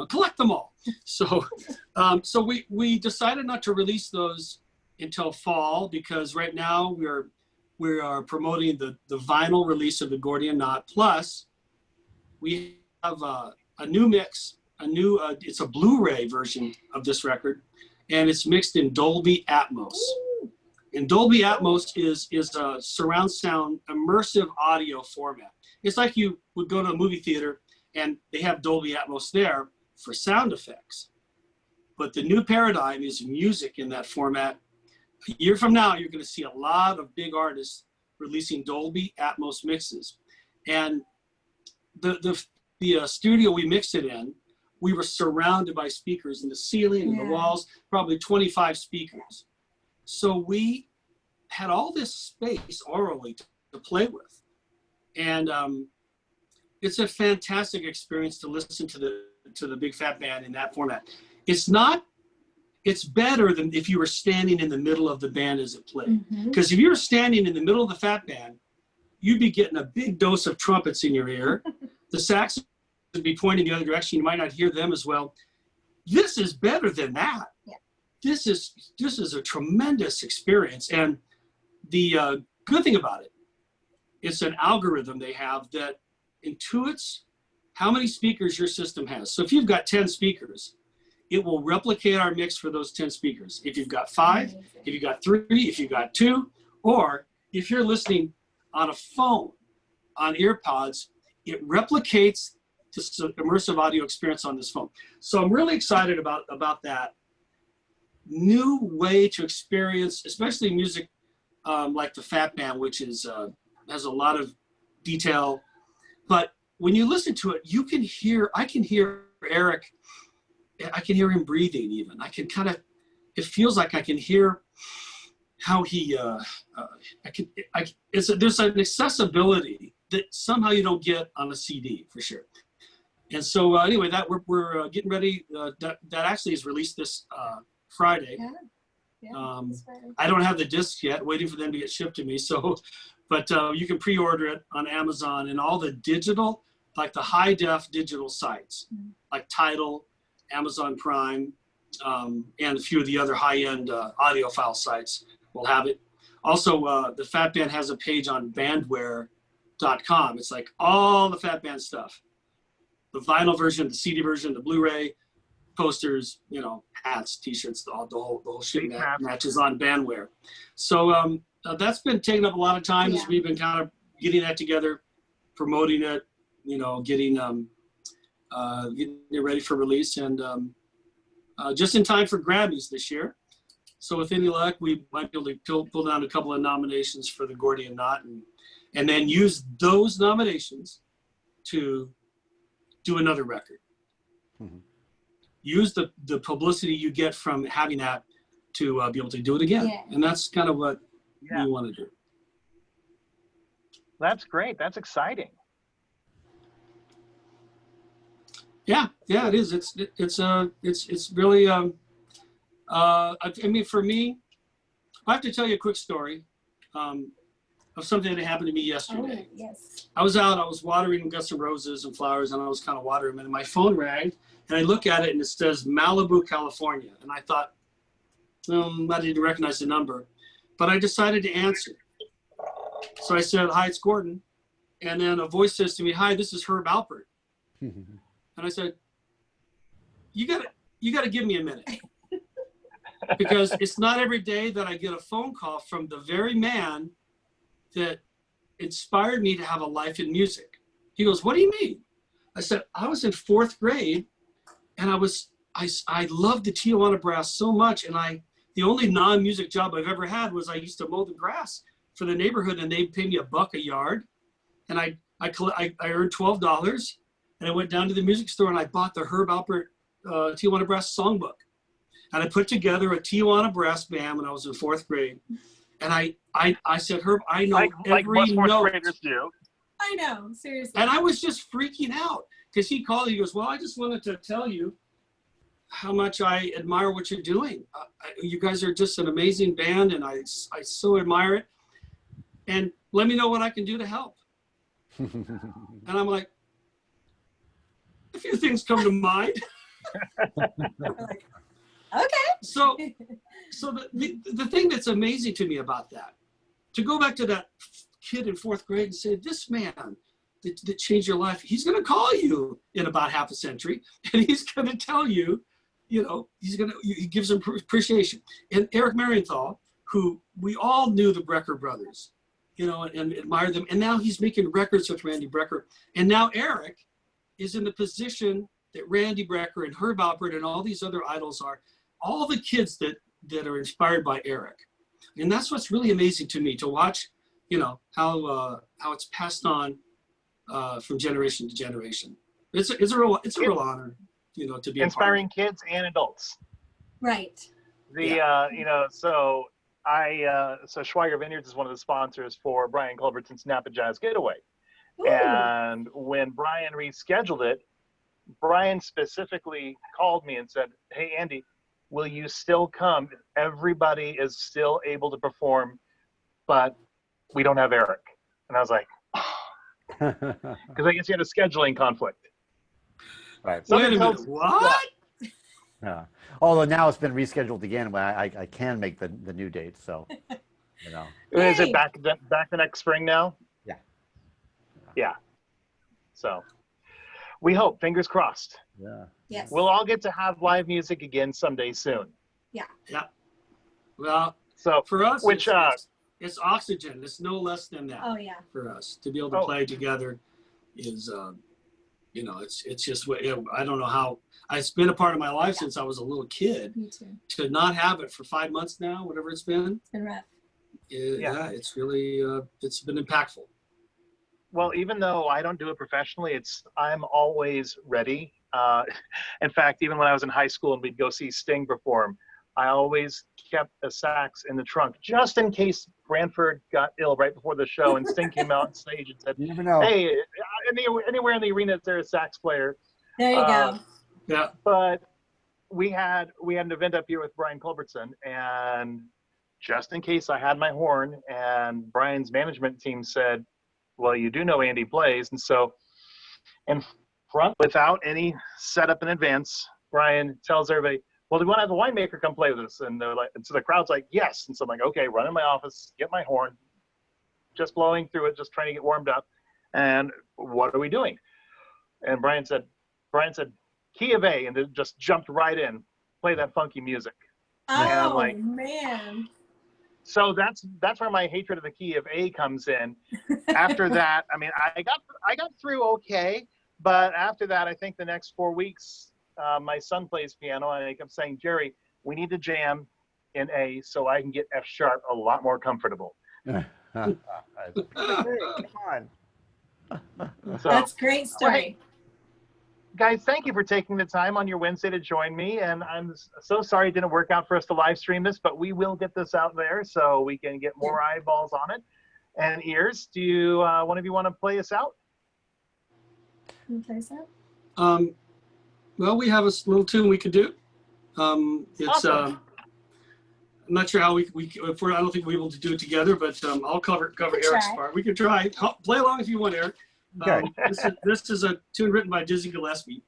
collect them all. So, so we decided not to release those until fall, because right now we are promoting the vinyl release of the Gordian Knot. Plus, we have a new mix, it's a Blu-ray version of this record, and it's mixed in Dolby Atmos. And Dolby Atmos is a surround sound immersive audio format. It's like you would go to a movie theater and they have Dolby Atmos there for sound effects. But the new paradigm is music in that format. A year from now, you're going to see a lot of big artists releasing Dolby Atmos mixes. And the studio we mixed it in, we were surrounded by speakers in the ceiling and the walls, probably 25 speakers. So we had all this space orally to play with. And it's a fantastic experience to listen to the Big Fat Band in that format. It's better than if you were standing in the middle of the band as it played. Because if you were standing in the middle of the Fat Band, you'd be getting a big dose of trumpets in your ear. The sax would be pointing the other direction. You might not hear them as well. This is better than that. Yeah. This is a tremendous experience. And the good thing about it, it's an algorithm they have that intuits how many speakers your system has. So if you've got 10 speakers, it will replicate our mix for those 10 speakers. If you've got 5, if you've got 3, if you've got 2, or if you're listening on a phone, on earpods, it replicates this immersive audio experience on this phone. So I'm really excited about that new way to experience, especially music like the Fat Band, which is has a lot of detail. But when you listen to it, I can hear Eric. I can hear him breathing even. I can it feels like I can hear how he there's an accessibility that somehow you don't get on a CD for sure. And so anyway, that we're getting ready. That actually is released this Friday. Yeah, I don't have the discs yet, waiting for them to get shipped to me. So, but you can pre-order it on Amazon and all the digital, like the high def digital sites, like Tidal, Amazon Prime, and a few of the other high-end audiophile sites will have it. Also, the Fat Band has a page on bandware.com. It's like all the Fat Band stuff. The vinyl version, the CD version, the Blu-ray, posters, hats, T-shirts, the whole shit matches on bandware. So that's been taking up a lot of time as we've been kind of getting that together, promoting it, getting it ready for release, and just in time for Grammys this year. So with any luck, we might be able to pull down a couple of nominations for the Gordian Knot, and then use those nominations to do another record. Mm-hmm. Use the publicity you get from having that to be able to do it again. Yeah. And that's kind of what we want to do. That's great. That's exciting. Yeah, it is. It's really, I mean, for me, I have to tell you a quick story of something that happened to me yesterday. Oh, yes. I was watering, got some roses and flowers, and I was kind of watering them, and my phone rang, and I look at it, and it says Malibu, California. And I thought, I didn't recognize the number, but I decided to answer. So I said, "Hi, it's Gordon." And then a voice says to me, "Hi, this is Herb Alpert." And I said, you gotta give me a minute. Because it's not every day that I get a phone call from the very man that inspired me to have a life in music. He goes, "What do you mean?" I said, "I was in 4th grade, and I loved the Tijuana Brass so much, and the only non-music job I've ever had was I used to mow the grass for the neighborhood, and they'd pay me $1 a yard, and I earned $12, and I went down to the music store and I bought the Herb Alpert Tijuana Brass songbook, and I put together a Tijuana Brass band when I was in 4th grade, and I said, "Herb, I know every what note." 4th graders do. I know, seriously. And I was just freaking out because he called. He goes, "Well, I just wanted to tell you how much I admire what you're doing. You guys are just an amazing band, and I so admire it. And let me know what I can do to help." And I'm like, a few things come to mind. Like, okay. So the thing that's amazing to me about that, to go back to that kid in 4th grade and say, this man that changed your life, he's going to call you in about half a century, and he's going to tell you, he gives him appreciation. And Eric Marienthal, who we all knew the Brecker brothers, and admired them. And now he's making records with Randy Brecker. And now Eric is in the position that Randy Brecker and Herb Alpert and all these other idols are, all the kids that are inspired by Eric. And that's what's really amazing to me, to watch, how it's passed on from generation to generation. It's a real honor, to be inspiring kids and adults. Right. So Schweiger Vineyards is one of the sponsors for Brian Culbertson's Napa Jazz Getaway. Ooh. And when Brian rescheduled it, Brian specifically called me and said, "Hey, Andy, will you still come? Everybody is still able to perform, but we don't have Eric." And I was like, because I guess you had a scheduling conflict. Right. Wait a minute, what? Yeah. Although now it's been rescheduled again, when I can make the new date. So, Is it back the next spring now? Yeah. Yeah. So we hope, fingers crossed. Yeah. Yes. We'll all get to have live music again someday soon. Yeah. Yeah. Well, so for us, which it's oxygen. It's no less than that. Oh yeah. For us to be able to play together is, it's just what I don't know how. It's been a part of my life since I was a little kid. Me too. To not have it for 5 months now, whatever it's been. It's been rough. It's really it's been impactful. Well, even though I don't do it professionally, I'm always ready. In fact, even when I was in high school and we'd go see Sting perform, I always kept a sax in the trunk just in case Branford got ill right before the show, and Sting came out on stage and said, You never know. "Hey, anywhere in the arena is there a sax player?" There you go. Yeah. But we had an event up here with Brian Culbertson, and just in case I had my horn, and Brian's management team said, "Well, you do know Andy plays," and so in front, without any setup in advance, Brian tells everybody, "Well, do we want to have a winemaker come play with us?" And they're like, and so the crowd's like, "Yes." And so I'm like, "Okay, run in my office, get my horn, just blowing through it, just trying to get warmed up. And what are we doing?" And Brian said, "Key of A," and it just jumped right in, play that funky music. Oh, like, man. So that's where my hatred of the key of A comes in. After that, I mean, I got through okay, but after that, I think the next 4 weeks, my son plays piano, and I kept saying, "Jerry, we need to jam in A so I can get F sharp a lot more comfortable." Come on. So, That's a great story. Well, hey, guys, thank you for taking the time on your Wednesday to join me. And I'm so sorry it didn't work out for us to live stream this, but we will get this out there so we can get more eyeballs on it and ears. Do you, one of you want to play us out? Can you play us out? Well, we have a little tune we could do. It's Awesome. I'm not sure how I don't think we'll be able to do it together, but I'll cover Eric's try. part. We can try. Play along if you want, Eric. Okay. This is a tune written by Dizzy Gillespie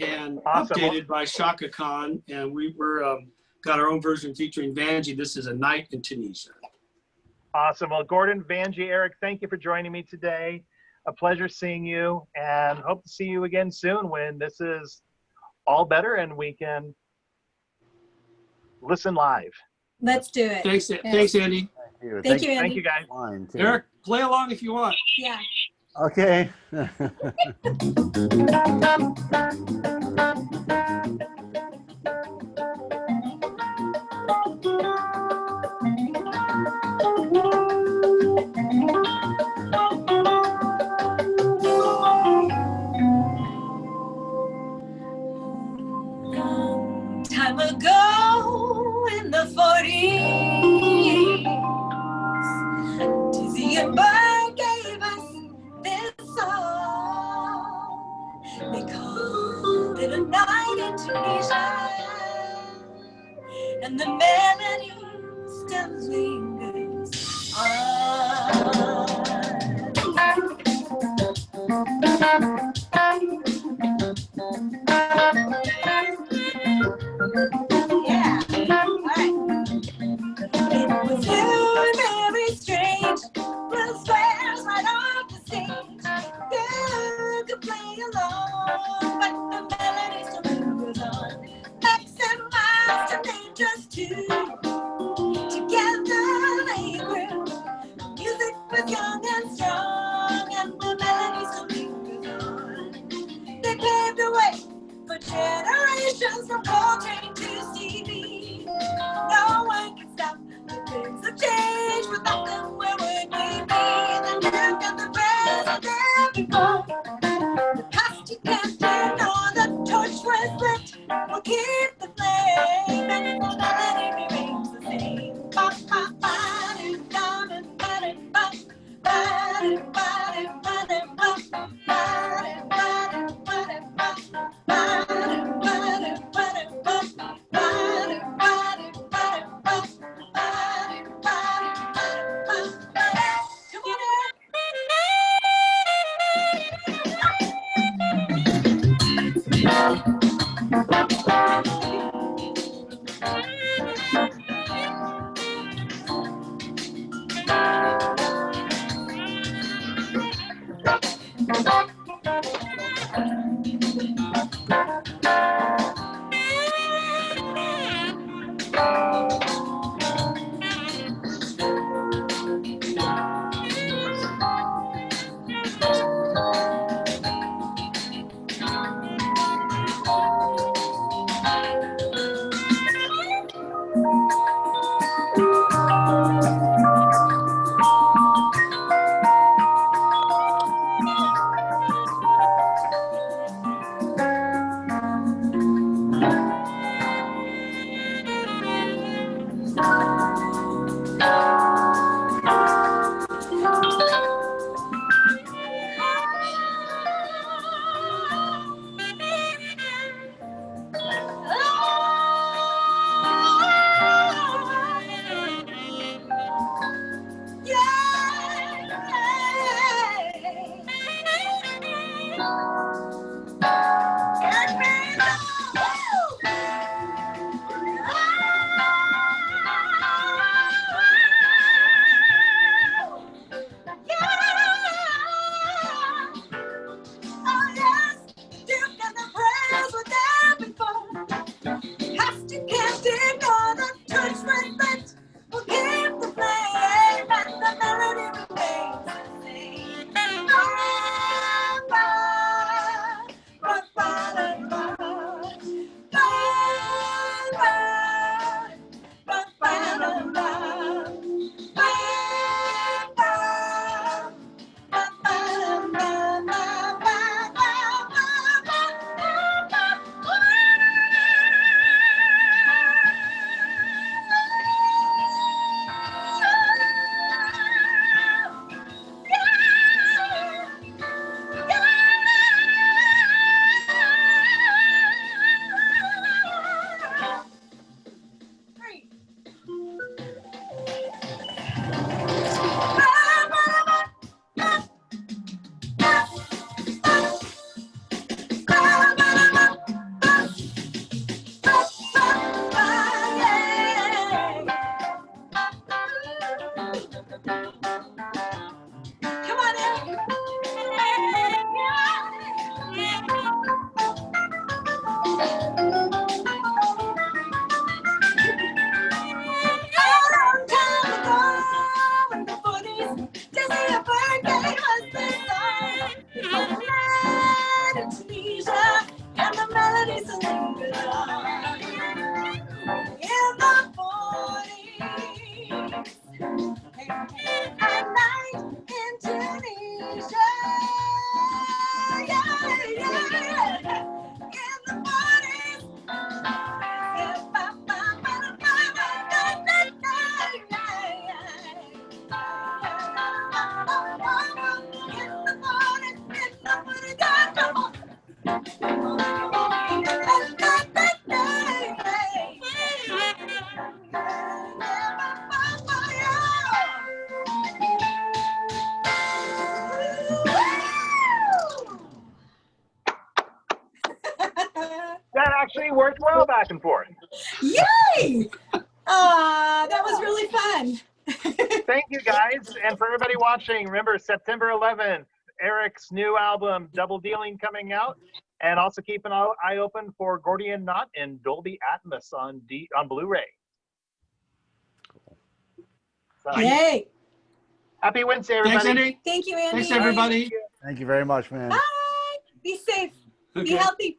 and Awesome. updated by Shaka Khan, and we're got our own version featuring Vangie. This is A Night in Tunisia. Awesome. Well, Gordon, Vangie, Eric, thank you for joining me today. A pleasure seeing you, and hope to see you again soon when this is all better and we can listen live. Let's do it. Thanks, Yeah. thanks, Andy. Thank you, Andy. Thank you, guys. Wine, too. Eric, play along if you want. Yeah. Okay. Time ago in the 40s, Dizzy and Bird gave us this song. They called it A Night in Tunisia, and the melody still lingers on. Yeah. All right. It was very strange. We'll swear right off the stage. You could play along, but the melody still lingers on. X and Master named just two. Together they grew. The music was young and strong, and the melody still lingers on. They paved the way for generations from Coltrane to Stevie. No one can stop the things of change. Without them, where would we be? The Duke and the President before. The past you can't ignore. The torch was lit. We'll keep the flame, and the melody remains the same. Ba ba ba do da da ba da ba ba do ba do ba da ba ba do ba do ba da ba. That actually worked well back and forth. Yay! That was really fun. Thank you, guys. And for everybody watching, remember September 11th, Eric's new album, Double Dealing, coming out. And also keep an eye open for Gordian Knot and Dolby Atmos on Blu-ray. Cool. So, Yay! happy Wednesday, everybody. Thanks, Andy. Thank you, Andy. Thanks, everybody. Thank you very much, man. Bye. Be safe. Okay. Be healthy.